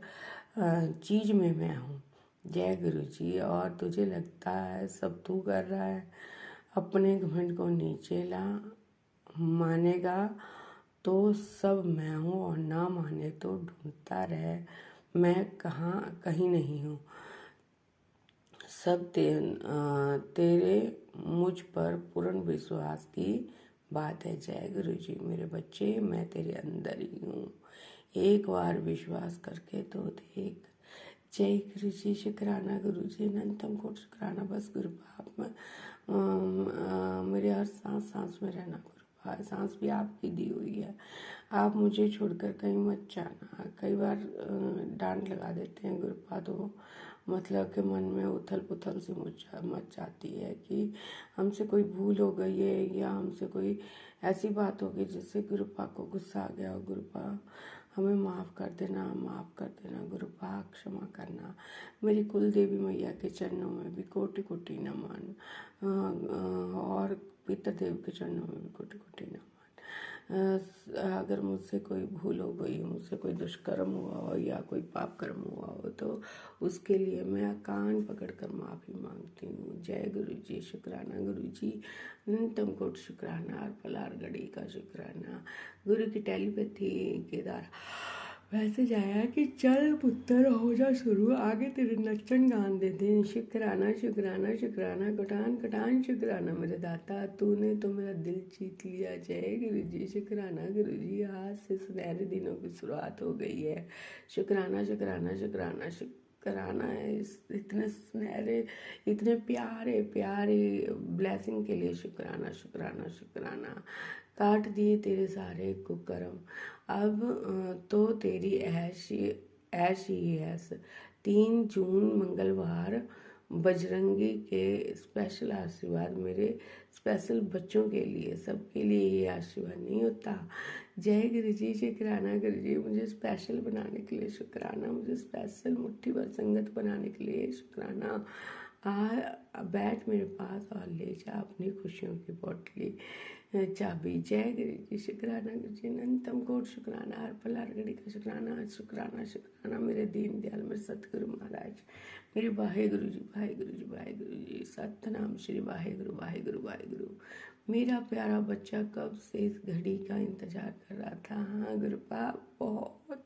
चीज में मैं हूँ। जय गुरु जी। और तुझे लगता है सब तू कर रहा है, अपने घमंड को नीचे ला, मानेगा तो सब मैं हूँ और ना माने तो ढूंढता रहे, मैं कहीं नहीं हूँ। सब तेरे मुझ पर पूर्ण विश्वास की बात है। जय गुरु जी। मेरे बच्चे, मैं तेरे अंदर ही हूँ, एक बार विश्वास करके तो देख। जय गुरु जी। शुक्राना गुरु जी। अनंतम कोट शुक्राना। बस गुरु बाप मेरे हर सांस में रहना। गुरु सांस भी आपकी दी हुई है, आप मुझे छोड़कर कहीं मत जाना। कई बार डांट लगा देते हैं गुरुपा, तो मतलब कि मन में उथल पुथल सी मच जाती है कि हमसे कोई भूल हो गई है या हमसे कोई ऐसी बात हो गई जिससे गुरुपा को गुस्सा आ गया हो। गुरुपा हमें माफ़ कर देना, माफ़ कर देना गुरुपा, क्षमा करना। मेरी कुल देवी मैया के चरणों में भी कोटि कोटि नमन, और पितृदेव के चरणों में भी कोटि कोटि नमन। अगर मुझसे कोई भूल हो गई, मुझसे कोई दुष्कर्म हुआ हो या कोई पाप कर्म हुआ हो तो उसके लिए मैं कान पकड़कर माफ़ी मांगती हूँ। जय गुरु जी। शुक्राना गुरु जी। अनंतम कोट शुक्राना। और पलार गढ़ी का शुक्राना। गुरु की टेलीपैथी के द्वारा मैसेज आया कि चल पुत्र हो जा शुरू, आगे तेरे नचन गान दे दें। शुक्राना शुक्राना शुक्राना। कटान कटान शुक्राना मेरे दाता, तूने तो मेरा दिल जीत लिया। जय गुरु जी। शुक्राना गुरु जी। आज से सुनहरे दिनों की शुरुआत हो गई है। शुक्राना शुक्राना शुक्राना शुक्राना है इस इतने सुनहरे, इतने प्यारे प्यारे ब्लेसिंग के लिए शुक्राना शुक्राना शुक्राना। काट दिए तेरे सारे कुकर्म, अब तो तेरी ऐश ही ऐश। 3 जून मंगलवार, बजरंगी के स्पेशल आशीर्वाद मेरे स्पेशल बच्चों के लिए, सबके लिए ये आशीर्वाद नहीं होता। जय गुरु जी, शुक्राना गुरु जी, मुझे स्पेशल बनाने के लिए शुक्राना, मुझे स्पेशल मुट्ठी भर संगत बनाने के लिए शुक्राना। बैठ मेरे पास और ले जा अपनी खुशियों की पोटली चाबी। जय गुरु जी, शुक्राना गुरु जी, अनंतम कोट शुक्राना, हर पल हर घड़ी का शुक्राना शुक्राना शुक्राना। मेरे दीन दयाल मेरे सतगुरु महाराज, मेरे वाहेगुरु जी वाहेगुरु जी वाहेगुरु जी, सतनाम श्री वाहेगुरु वाहेगुरु वाहेगुरु। मेरा प्यारा बच्चा कब से इस घड़ी का इंतजार कर रहा था। हाँ गुरुपा बहुत।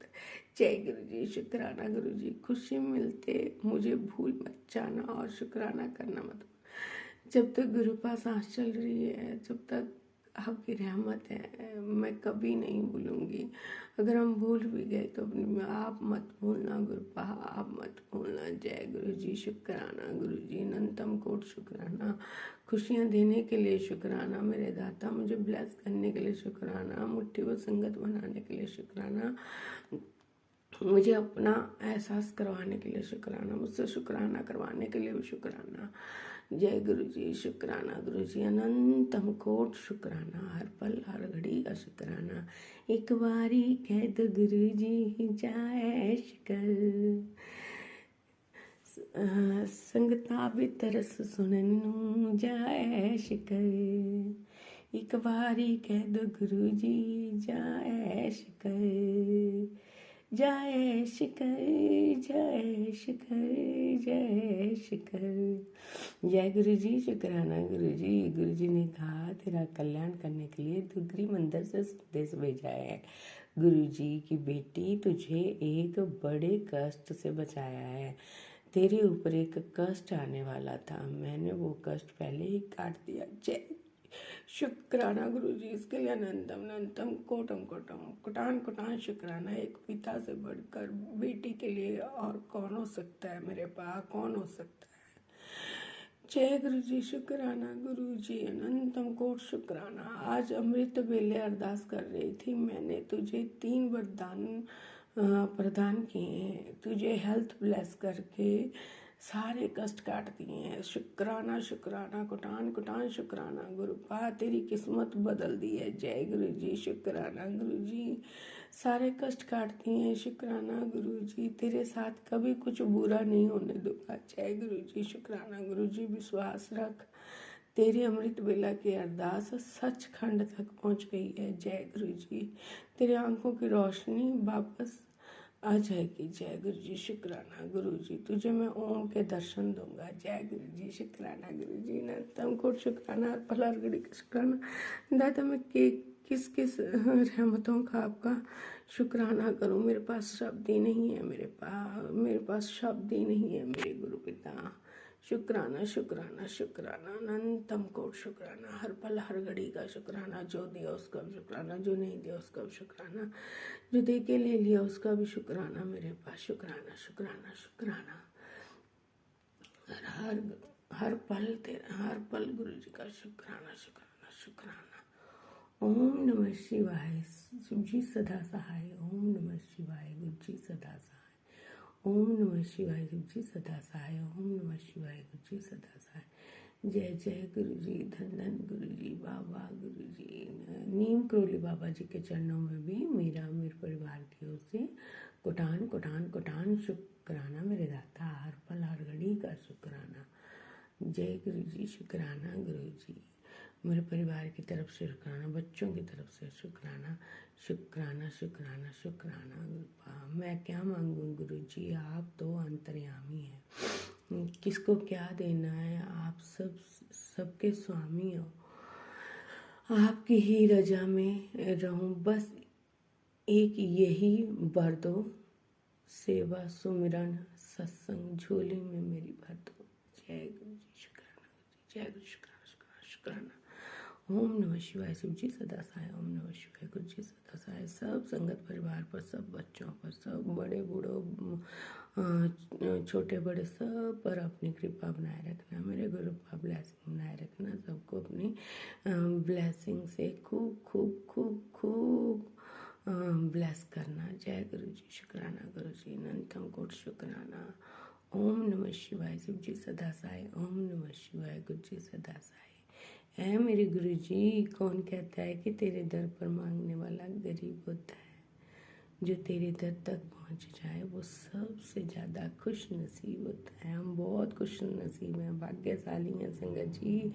जय गुरु जी, शुक्राना गुरु जी, खुशी मिलते मुझे भूल मत जाना और शुक्राना करना मत। जब तक गुरुपा सांस चल रही है, जब तक आपकी रहमत है, मैं कभी नहीं भूलूंगी। अगर हम भूल भी गए तो अपने आप मत भूलना गुरुपा, आप मत भूलना। जय गुरु जी, शुक्राना गुरु जी, अनंतम कोट शुक्राना। खुशियाँ देने के लिए शुक्राना मेरे दाता, मुझे ब्लेस करने के लिए शुक्राना, मुट्ठी व संगत बनाने के लिए शुक्राना, मुझे अपना एहसास करवाने के लिए शुक्राना, मुझसे शुक्राना करवाने के लिए भी शुक्राना। जय गुरु जी, शुक्राना गुरु जी, अनंतम कोट शुक्राना, हर पल हर घड़ी का शुक्राना। एक बारी कह दो गुरु जी जायश कर, संगता भी तरस सुनन नू जायश कर। एक बारी कह दो गुरु जी जायश कर, जय शिकर जय शिकर जय शिकर। जय गुरु जी, शुक्राना गुरु जी। गुरु जी ने कहा तेरा कल्याण करने के लिए दुगरी मंदिर से संदेश भेजा है। गुरु जी की बेटी, तुझे एक बड़े कष्ट से बचाया है। तेरे ऊपर एक कष्ट आने वाला था, मैंने वो कष्ट पहले ही काट दिया। जय शुक्राना गुरु जी, इसके लिए अनंतम अनंतम कोटम कोटम कोटान कोटान शुक्राना। एक पिता से बढ़कर बेटी के लिए और कौन हो सकता है, मेरे पास कौन हो सकता है। जय गुरु जी, शुक्राना गुरु जी, अनंतम कोट शुक्राना। आज अमृत वेले अरदास कर रही थी, मैंने तुझे 3 वरदान प्रदान किए हैं। तुझे हेल्थ ब्लेस करके सारे कष्ट काट दिए हैं। शुक्राना शुक्राना कुटान कुटान शुक्राना गुरुपा, तेरी किस्मत बदल दी है। जय गुरु जी, शुक्राना गुरु जी, सारे कष्ट काट दिए हैं। शुक्राना गुरु जी, तेरे साथ कभी कुछ बुरा नहीं होने दूंगा। जय गुरु जी, शुक्राना गुरु जी, विश्वास रख, तेरी अमृत बेला की अरदास सचखंड तक पहुंच गई है। जय गुरु जी, तेरे आंखों की रोशनी वापस आ जाएगी। जय गुरु जी, शुक्राना गुरु जी, तुझे मैं ओम के दर्शन दूंगा। जय गुरु जी, शुक्राना गुरु जी, अनंतम कोट शुक्राना, पलर घड़ी का शुक्राना। दादा मैं किस किस रहमतों का आपका शुक्राना करूं, मेरे पास शब्द ही नहीं है, मेरे पास शब्द ही नहीं है मेरे गुरु पिता। शुक्राना शुक्राना शुक्राना, अनंतम कोट शुक्राना, हर पल हर घड़ी का शुक्राना। जो दिया उसका भी शुक्राना, जो नहीं दिया उसका भी शुक्राना, जो दे के ले लिया उसका भी शुक्राना। मेरे पास शुक्राना शुक्राना शुक्राना, हर पल गुरु जी का शुक्राना शुक्राना शुक्राना। ओम नमः शिवाय, शिव जी सदा सहाय। ओम नमः शिवाय, गुरु जी सदा सहाय। ओम नमः शिवाय, गुरु जी सदा सहाय। ओम नमः शिवाय, गुरु जी सदा सहाय। जय जय गुरु जी, धन धन गुरु जी, बाबा गुरु जी। नीम करोली बाबा जी के चरणों में भी मेरे परिवार की ओर से कोटान कोटान कोटान शुक्राना मेरे दाता, हर पल हर घड़ी का शुक्राना। जय गुरु जी, शुक्राना गुरु जी, मेरे परिवार की तरफ से शुक्राना, बच्चों की तरफ से शुक्राना शुक्राना शुक्राना शुक्राना। गुरुपा मैं क्या मांगूं गुरु जी, आप तो अंतर्यामी हैं, किसको क्या देना है, आप सबके स्वामी हो। आपकी ही रजा में रहूं, बस एक यही वर दो, सेवा सुमिरन सत्संग झोली में मेरी भर दो। जय गुरु जी, शुक्राना गुरु जी, जय गुरु, शुक्राना शुक्राना शुक्राना। ओम नमः शिवाय शिव जी सदा सहाय। ओम नमः शिवाय गुरु जी सदा सहाय। सब संगत परिवार पर, सब बच्चों पर, सब बड़े बूढ़ों, छोटे बड़े सब पर अपनी कृपा बनाए रखना। मेरे गुरु का ब्लेसिंग बनाए रखना। सबको अपनी ब्लेसिंग से खूब खूब खूब खूब ब्लेस करना। जय गुरु जी, शुक्राना गुरु जी, अनंतम कोट शुक्राना। ओम नमः शिवाय शिव जी सदा सहाय। ओम नमः शिवाय गुरु जी सदा सहाय। ऐ मेरे गुरु जी, कौन कहता है कि तेरे दर पर मांगने वाला गरीब होता है? जो तेरे दर तक पहुंच जाए वो सबसे ज़्यादा खुश नसीब होता है। हम बहुत खुश नसीब हैं, भाग्यशाली हैं संगत जी,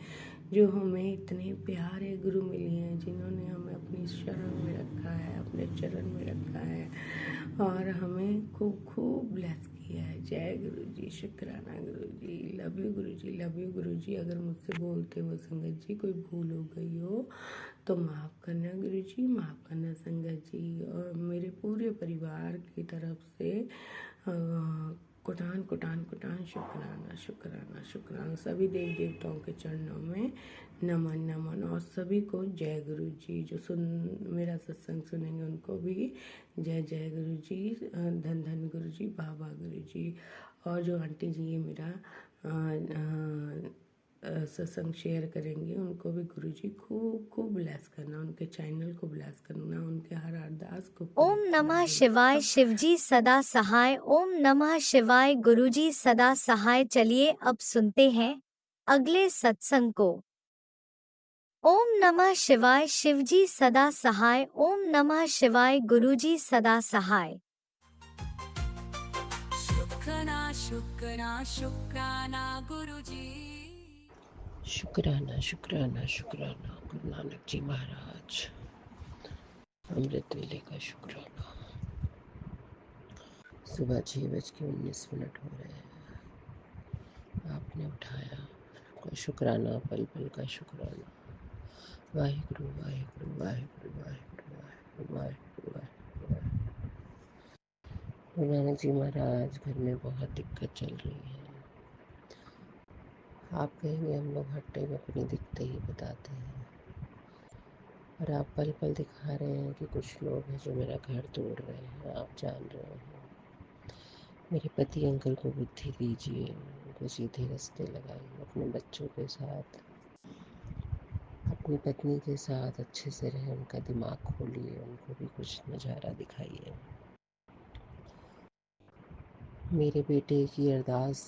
जो हमें इतने प्यारे गुरु मिले हैं, जिन्होंने हमें अपनी शरण में रखा है, अपने चरण में रखा है और हमें खूब खूब ब्लेस किया है। जय गुरु जी, शुक्राना गुरु जी, love you Guru ji, love you गुरु जी। अगर मुझसे बोलते हुए संगत जी कोई भूल हो गई हो तो माफ़ करना गुरु जी, माफ़ करना संगत जी। और मेरे पूरे परिवार की तरफ से कुटान कुटान कुटान शुक्राना शुक्राना शुक्राना। सभी देव देवताओं के चरणों में नमन नमन। और सभी को जय गुरु जी। जो मेरा सत्संग सुनेंगे उनको भी जय जय गुरु जी, धन धन गुरु जी, बाबा गुरु जी। और जो आंटी जी ये मेरा सत्संग शेयर करेंगे उनको भी गुरु जी खूब खूब ब्लेस करना, उनके चैनल को ब्लेस करना, उनके हर अरदास को पूरी ओम करना नमः गुरु शिवाय जी। शिवजी सदा सहाय। ओम नमः शिवाय गुरुजी सदा सहाय। चलिए अब सुनते हैं अगले सत्संग को। ओम नमः शिवाय शिवजी सदा सहाय। ओम नमः शिवाय गुरुजी सदा सहाय। शुक्राना शुक्राना शुक्राना गुरुजी। शुक्राना शुक्राना शुक्राना गुरु नानक जी महाराज। अमृत वेले का शुक्राना। सुबह 6:19 हो रहे हैं। आपने उठाया, कोई शुक्राना, पल पल का शुक्राना। वाहिगुरु वाहिगुरु वाहिगुरु वाहिगुरु वाहिगुरु वाहिगुरु वाहिगुरु। गुरु नानक जी महाराज, घर में बहुत दिक्कत चल रही है। आप कहेंगे हम लोग हट्टे में अपनी दिक्कतें ही बताते हैं, और आप पल पल दिखा रहे हैं कि कुछ लोग हैं जो मेरा घर तोड़ रहे हैं। आप जान रहे हैं। मेरे पति अंकल को बुद्धि दीजिए, उनको सीधे रास्ते लगाइए, अपने बच्चों के साथ, अपनी पत्नी के साथ अच्छे से रहें, उनका दिमाग खोलिए, उनको भी कुछ नज़ारा दिखाइए। मेरे बेटे की अरदास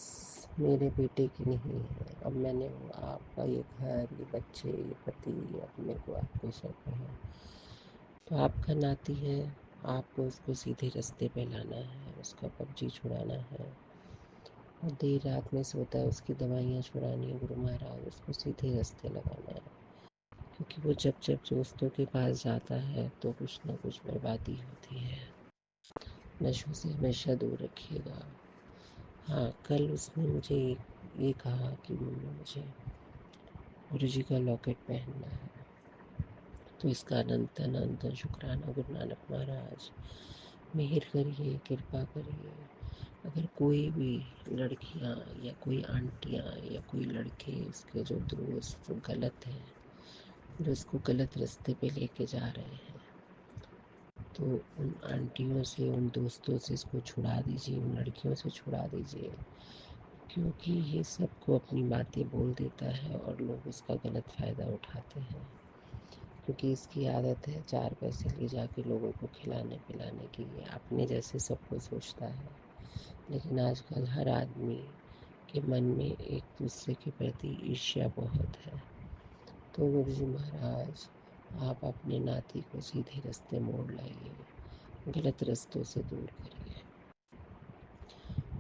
मेरे बेटे की नहीं है। अब मैंने आपका ये घर, ये बच्चे, ये पति, अपने को आपके सौंपे हैं, तो आपका नाती है। आपको उसको सीधे रास्ते पे लाना है, उसका कब्जी छुड़ाना है। और देर रात में सोता है, उसकी दवाइयाँ छुड़ानी है गुरु महाराज, उसको सीधे रास्ते लगाना है। क्योंकि वो जब जब दोस्तों के पास जाता है तो कुछ ना कुछ बर्बादी होती है। नशों से हमेशा दूर रखिएगा। हाँ, कल उसने मुझे ये कहा कि मुझे गुरु जी का लॉकेट पहनना है, तो इसका अनंतन अनंतन शुक्राना गुरु नानक महाराज। मेहर करिए, कृपा करिए। अगर कोई भी लड़कियां या कोई आंटियां या कोई लड़के, इसके जो दोस्त जो गलत हैं, जो इसको गलत रास्ते पे लेके जा रहे हैं, तो उन आंटियों से, उन दोस्तों से इसको छुड़ा दीजिए, उन लड़कियों से छुड़ा दीजिए। क्योंकि ये सबको अपनी बातें बोल देता है और लोग उसका गलत फ़ायदा उठाते हैं। क्योंकि इसकी आदत है 4 पैसे ले जाके लोगों को खिलाने पिलाने की। ये अपने जैसे सबको सोचता है, लेकिन आजकल हर आदमी के मन में एक दूसरे के प्रति ईर्ष्या बहुत है। तो गुरु जी महाराज, आप अपने नाती को सीधे रास्ते मोड़ लाइए, गलत रास्तों से दूर करिए।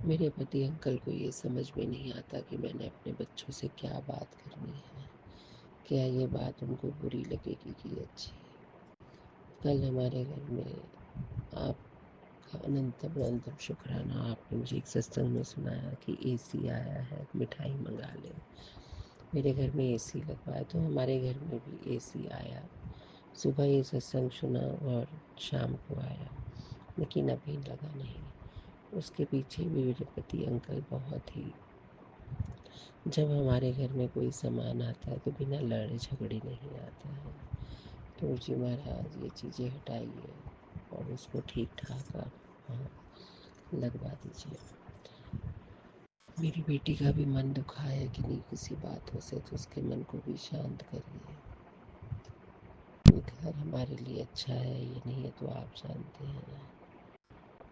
मेरे पति अंकल को ये समझ में नहीं आता कि मैंने अपने बच्चों से क्या बात करनी है, क्या ये बात उनको बुरी लगेगी कि अच्छी। कल हमारे घर में आपका अनंतम अनंतम शुक्राना। आपने मुझे एक सत्संग में सुनाया कि एसी आया है, मिठाई मंगा ले। मेरे घर में एसी लगवाया, तो हमारे घर में भी एसी आया। सुबह ये सत्संग सुना और शाम को आया, लेकिन अभी लगा नहीं। उसके पीछे भी मेरे पति अंकल बहुत ही जब हमारे घर में कोई सामान आता है तो बिना लड़े झगड़े नहीं आता है। तो जी महाराज ये चीज़ें हटाइए और उसको ठीक ठाक आप लगवा दीजिए। मेरी बेटी का भी मन दुखा है कि नहीं किसी बातों से, तो उसके मन को भी शांत करिए। ये घर हमारे लिए अच्छा है ये नहीं है तो आप जानते हैं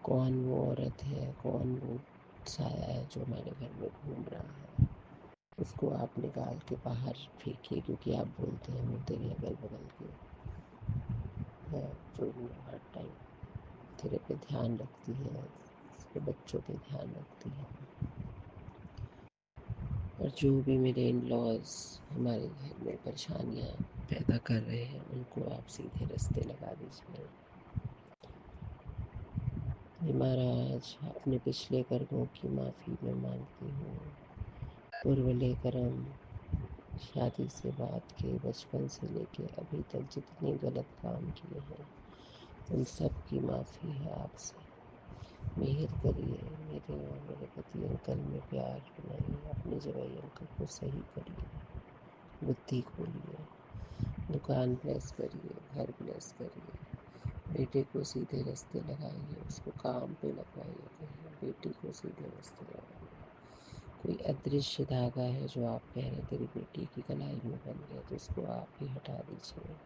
कौन वो औरत है, कौन वो साया है जो हमारे घर में घूम रहा है। उसको आप निकाल के बाहर फेंकिए, क्योंकि आप बोलते हैं वो तेरे अगल बगल के है जो हर टाइम तेरे पे ध्यान रखती है, उसके बच्चों पे ध्यान रखती है। और जो भी मेरे इन लॉज हमारे घर में परेशानियाँ पैदा कर रहे हैं उनको आप सीधे रास्ते लगा दीजिए। महाराज अपने पिछले कर्मों की माफ़ी मैं मांगती हूँ। पूर्वले कर्म, शादी से बात के बचपन से लेके अभी तक जितने गलत काम किए हैं उन सब की माफ़ी है आपसे। मेहर करिए मेरे और मेरे पति अंकल में प्यार बनाइए, अपने जवाई अंकल को सही करिए, बुद्धि खोलिए, दुकान ब्लेस करिए, घर ब्लेस करिए, बेटे को सीधे रास्ते लगाइए, उसको काम पे लगवाइए, कहीं बेटी को सीधे रास्ते लगाइए। कोई अदृश्य धागा है जो आप कह रहे तेरी बेटी की कलाई में बन गया तो उसको आप ही हटा दीजिए।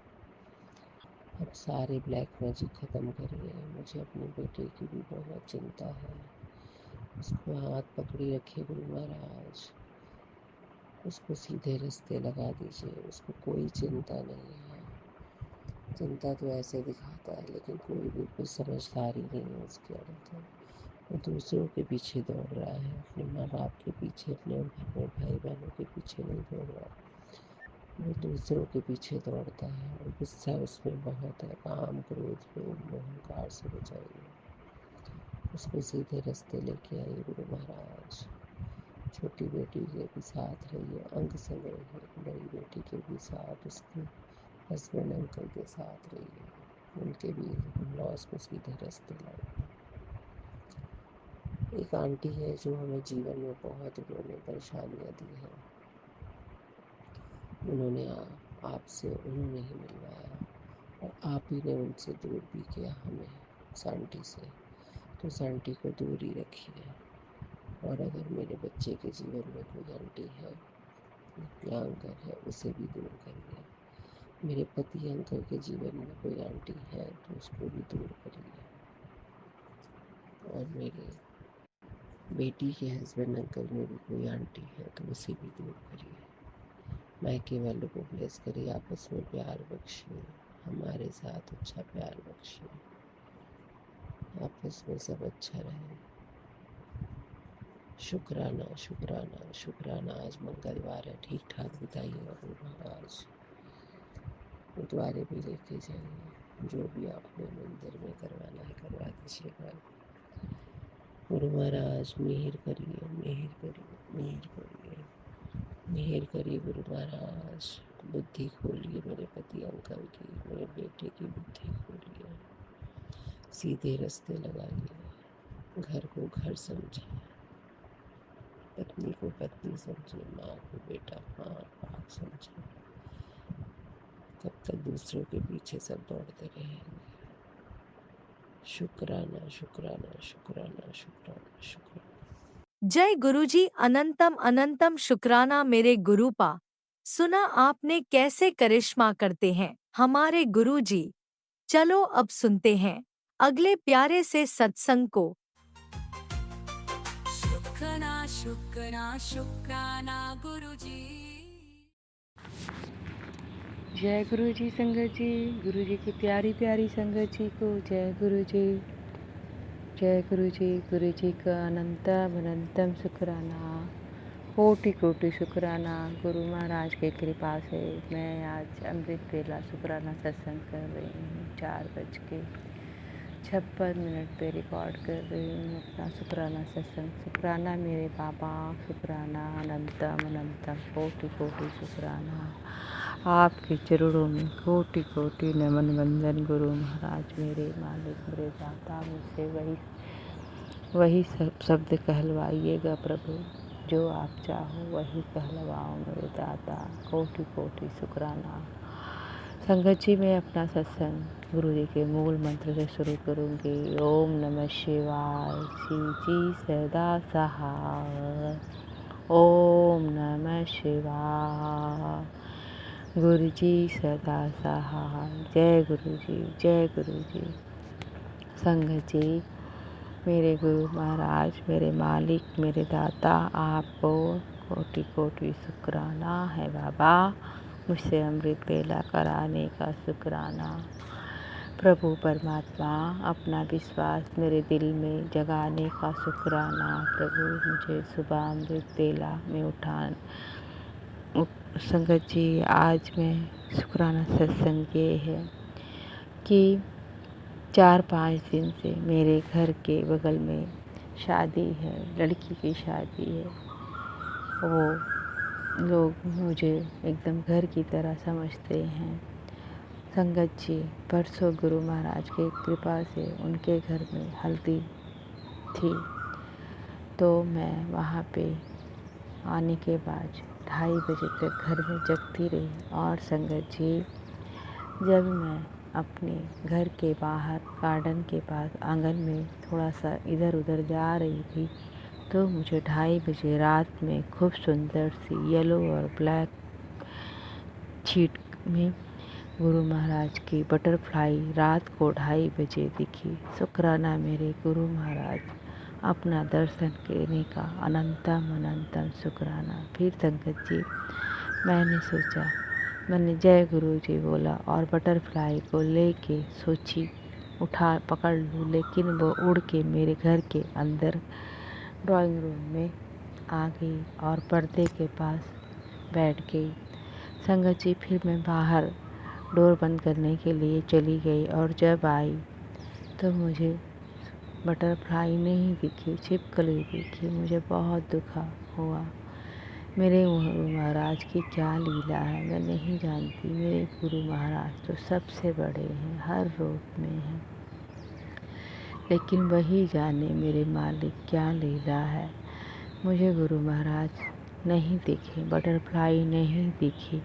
अब सारे ब्लैक मैजिक ख़त्म करिए। मुझे अपनी बेटे की भी बहुत चिंता है। उसको हाथ पकड़ी रखिए गुरु महाराज, उसको सीधे रास्ते लगा दीजिए। उसको कोई चिंता नहीं है। चिंता तो ऐसे दिखाता है लेकिन कोई भी कुछ समझदारी नहीं है उसके अंदर। वो दूसरों के पीछे दौड़ रहा है, अपने माँ बाप के पीछे, अपने भाई बहनों के पीछे नहीं दौड़ रहा, वो दूसरों के पीछे दौड़ता है। और गुस्सा उसमें बहुत है। काम, क्रोध, लोभ, अहंकार से बचाइए। उसको सीधे रास्ते लेके आइए गुरु महाराज। छोटी बेटी के भी साथ रहिए, अंग संग रहिए। बड़ी बेटी के भी साथ, उसके हस्बैंड अंकल के साथ रहिए, उनके भी लॉस को सीधे रास्ते लाइए। एक आंटी है जो हमें जीवन में बहुत उन्होंने परेशानियाँ दी हैं, उन्होंने आपसे उन्होंने ही मिलवाया और आप ही ने उनसे दूर भी किया हमें उस आंटी से। तो उस आंटी को दूर ही रखिए। और अगर मेरे बच्चे के जीवन में कोई आंटी है या अंकल है उसे भी दूर करिए। मेरे पति अंकल के जीवन में कोई आंटी है तो उसको भी दूर करिए। और मेरे बेटी के हस्बैंड अंकल में भी कोई आंटी है तो उसे भी दूर करिए। मायके वालों को ब्लेस करिए, आपस में प्यार बख्शिए, हमारे साथ अच्छा प्यार बख्शिए, आपस में सब अच्छा रहे। शुक्राना शुक्राना शुक्राना। आज मंगलवार है, ठीक ठाक बिताइएगा गुरु महाराज। गुरुद्वारे भी लेके जाइए, जो भी आपने मंदिर में करवाना है करवा दीजिएगा। गुरु महाराज मेहर करिए, मेहर करिए, मेहर करिए, मेहर करिए गुरु महाराज। बुद्धि खोलिए मेरे पति अंकल की, मेरे बेटे की बुद्धि खोलिए, सीधे रास्ते लगाइए। घर को घर समझिए, पत्नी को पत्नी समझिए, माँ को बेटा, माँ बाप समझिए। कब तक दूसरों के पीछे सब दौड़ते रहेंगे। शुक्राना शुक्राना शुक्राना शुक्राना शुक्राना। जय गुरुजी। अनंतम अनंतम शुक्राना मेरे गुरुपा। सुना आपने कैसे करिश्मा करते हैं हमारे गुरुजी। चलो अब सुनते हैं अगले प्यारे से सत्संग को। शुक्राना शुक्राना शुक्राना गुरुजी। जय गुरु जी संगत जी, गुरु जी की प्यारी प्यारी संगत जी को जय गुरु जी, जय गुरु जी का अनंतम अनंतम शुक्राना, कोटि कोटि शुक्राना। गुरु महाराज की कृपा से मैं आज अमृत बेला शुक्राना सत्संग कर रही हूँ। 4:56 पे रिकॉर्ड कर रही हूँ अपना शुक्राना सत्संग। शुक्राना मेरे बाबा, शुक्राना अनंतम अनंतम कोटि कोटि शुक्राना। आपके चरणों में कोटि कोटि नमन वंदन गुरु महाराज। मेरे मालिक, मेरे दाता, मुझसे वही शब्द कहलवाइएगा प्रभु। जो आप चाहो वही कहलवाओ मेरे दाता, कोटि कोटि शुक्राना। संगत जी, मैं अपना सत्संग गुरु जी के मूल मंत्र से शुरू करूँगी। ओम नमः शिवाय, शिव जी सदा सहाय। ओम नमः शिवाय, गुरु जी सदा सहाय। जय गुरु जी, जय गुरु जी। संगत जी, मेरे गुरु महाराज, मेरे मालिक, मेरे दाता, आपको कोटि कोटि शुक्राना है बाबा। मुझसे अमृत बेला कराने का शुक्राना। प्रभु परमात्मा, अपना विश्वास मेरे दिल में जगाने का शुक्राना। प्रभु, मुझे सुबह अमृत बेला में संगत जी, आज मैं शुक्राना सत्संग ये है कि 4-5 दिन से मेरे घर के बगल में शादी है, लड़की की शादी है। वो लोग मुझे एकदम घर की तरह समझते हैं। संगत जी, परसों गुरु महाराज की कृपा से उनके घर में हल्दी थी, तो मैं वहाँ पे आने के बाद 2:30 बजे तक घर में जगती रही। और संगत जी, जब मैं अपने घर के बाहर गार्डन के पास आंगन में थोड़ा सा इधर उधर जा रही थी, तो मुझे 2:30 बजे रात में खूब सुंदर सी येलो और ब्लैक शीट में गुरु महाराज की बटरफ्लाई रात को 2:30 बजे दिखी। शुक्राना मेरे गुरु महाराज, अपना दर्शन करने का अनंतम अनंतम शुक्राना। फिर संगत जी, मैंने जय गुरु जी बोला और बटरफ्लाई को लेके सोची पकड़ लूँ, लेकिन वो उड़ के मेरे घर के अंदर ड्राइंग रूम में आ गई और पर्दे के पास बैठ गई। संगत जी, फिर मैं बाहर डोर बंद करने के लिए चली गई और जब आई तो मुझे बटरफ्लाई नहीं दिखी, छिपकली दिखी। मुझे बहुत दुख हुआ। मेरे गुरु महाराज की क्या लीला है मैं नहीं जानती। मेरे गुरु महाराज तो सबसे बड़े हैं, हर रूप में हैं, लेकिन वही जाने मेरे मालिक क्या लीला है। मुझे गुरु महाराज नहीं दिखे, बटरफ्लाई नहीं दिखी,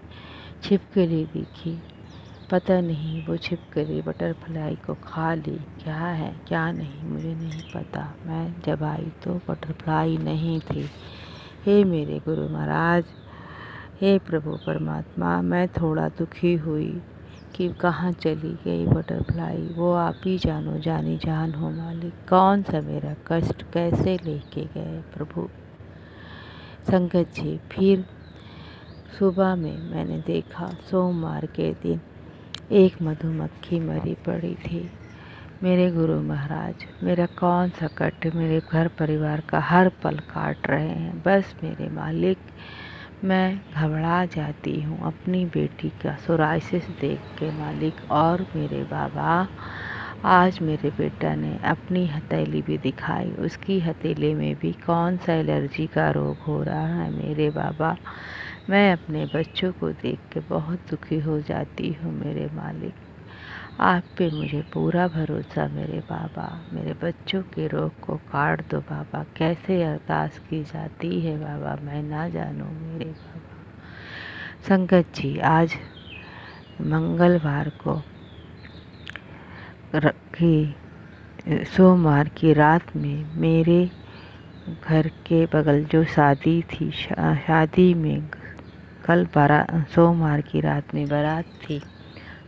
छिपकली दिखी। पता नहीं वो छिपकली बटरफ्लाई को खा ली, क्या है क्या नहीं मुझे नहीं पता। मैं जब आई तो बटरफ्लाई नहीं थी। हे मेरे गुरु महाराज, हे प्रभु परमात्मा, मैं थोड़ा दुखी हुई कि कहाँ चली गई बटरफ्लाई। वो आप ही जानो, जानी जान हो मालिक, कौन सा मेरा कष्ट कैसे लेके गए प्रभु। संगत जी, फिर सुबह में मैंने देखा सोमवार के दिन एक मधुमक्खी मरी पड़ी थी। मेरे गुरु महाराज, मेरा कौन सा कष्ट मेरे घर परिवार का हर पल काट रहे हैं। बस मेरे मालिक, मैं घबरा जाती हूँ अपनी बेटी का सोराइसिस देख के मालिक। और मेरे बाबा, आज मेरे बेटा ने अपनी हथेली भी दिखाई, उसकी हथेली में भी कौन सा एलर्जी का रोग हो रहा है। मेरे बाबा, मैं अपने बच्चों को देख के बहुत दुखी हो जाती हूँ मेरे मालिक। आप पे मुझे पूरा भरोसा मेरे बाबा। मेरे बच्चों के रोग को काट दो बाबा। कैसे अरदास की जाती है बाबा, मैं ना जानूँ मेरे बाबा। संगत जी, आज मंगलवार को सोमवार की रात में मेरे घर के बगल जो शादी थी, शादी में कल सोमवार की रात में बारात थी।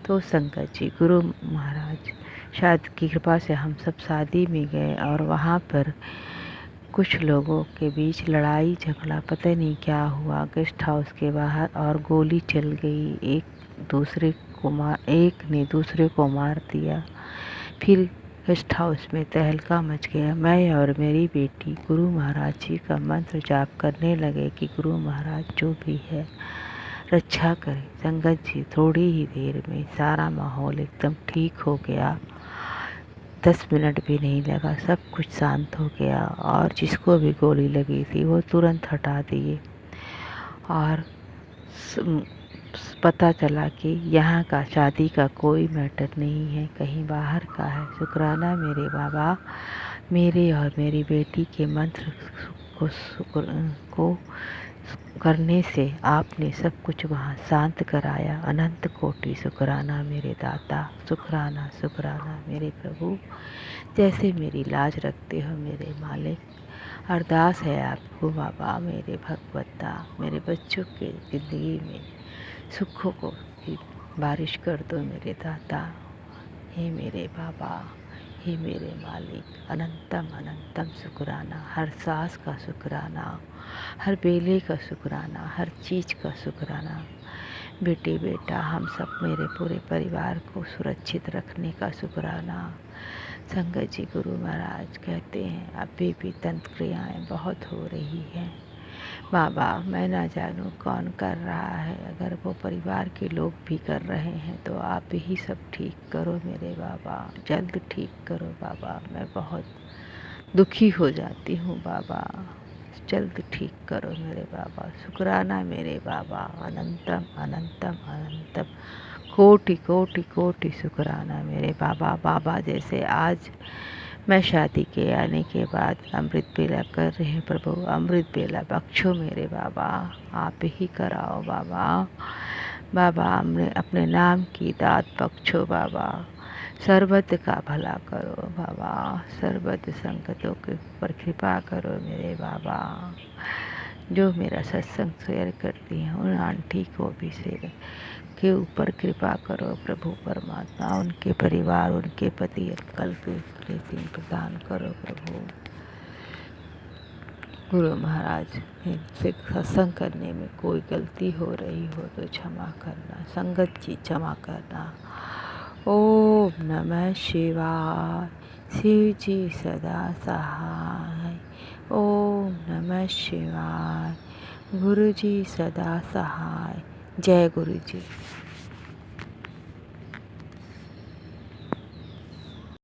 तो संगत जी, गुरु महाराज शादी की कृपा से हम सब शादी में गए और वहाँ पर कुछ लोगों के बीच लड़ाई झगड़ा पता नहीं क्या हुआ गेस्ट हाउस के बाहर, और गोली चल गई। एक ने दूसरे को मार दिया। फिर गेस्ट हाउस में तहलका मच गया। मैं और मेरी बेटी गुरु महाराज जी का मंत्र जाप करने लगे कि गुरु महाराज जो भी है रक्षा करें। संगत जी, थोड़ी ही देर में सारा माहौल एकदम ठीक हो गया। 10 मिनट भी नहीं लगा, सब कुछ शांत हो गया और जिसको भी गोली लगी थी वो तुरंत हटा दिए। और पता चला कि यहाँ का शादी का कोई मैटर नहीं है, कहीं बाहर का है। शुक्राना मेरे बाबा, मेरे और मेरी बेटी के मंत्र को करने से आपने सब कुछ वहाँ शांत कराया। अनंत कोटि शुक्राना मेरे दाता, शुक्राना शुक्राना मेरे प्रभु, जैसे मेरी लाज रखते हो मेरे मालिक। अरदास है आपको बाबा, मेरे भगवत्ता, मेरे बच्चों के ज़िंदगी में सुखों को भी बारिश कर दो मेरे दाता। हे मेरे बाबा, हे मेरे मालिक, अनंतम अनंतम शुक्राना, हर सांस का शुक्राना, हर बेले का शुक्राना, हर चीज़ का शुक्राना। बेटे बेटा हम सब मेरे पूरे परिवार को सुरक्षित रखने का शुक्राना। संगत जी गुरु महाराज कहते हैं अभी भी तंत्र क्रियाएँ बहुत हो रही हैं बाबा, मैं ना जानूँ कौन कर रहा है, अगर वो परिवार के लोग भी कर रहे हैं तो आप ही सब ठीक करो मेरे बाबा, जल्द ठीक करो बाबा। मैं बहुत दुखी हो जाती हूँ बाबा, जल्द ठीक करो मेरे बाबा। शुक्राना मेरे बाबा, अनंतम अनंतम अनंतम कोटि कोटि कोटि शुक्राना मेरे बाबा। बाबा जैसे आज मैं शादी के आने के बाद अमृत बेला कर रहे हैं प्रभु, अमृत बेला बख्शो मेरे बाबा, आप ही कराओ बाबा। बाबा अपने नाम की दात बख्शो बाबा, सर्वत का भला करो बाबा, सर्वत संकटों के ऊपर कृपा करो मेरे बाबा। जो मेरा सत्संग शेयर करती हैं उन आंटी को भी शेयर के ऊपर कृपा करो प्रभु परमात्मा, उनके परिवार, उनके पति अक्कल के ब्लेसिंग प्रदान करो प्रभु। गुरु महाराज इनसे सत्संग करने में कोई गलती हो रही हो तो क्षमा करना, संगत जी क्षमा करना। ओम नमः शिवाय, शिव जी सदा सहाय। ओम नमः शिवाय, गुरु जी सदा सहाय। जय गुरु जी।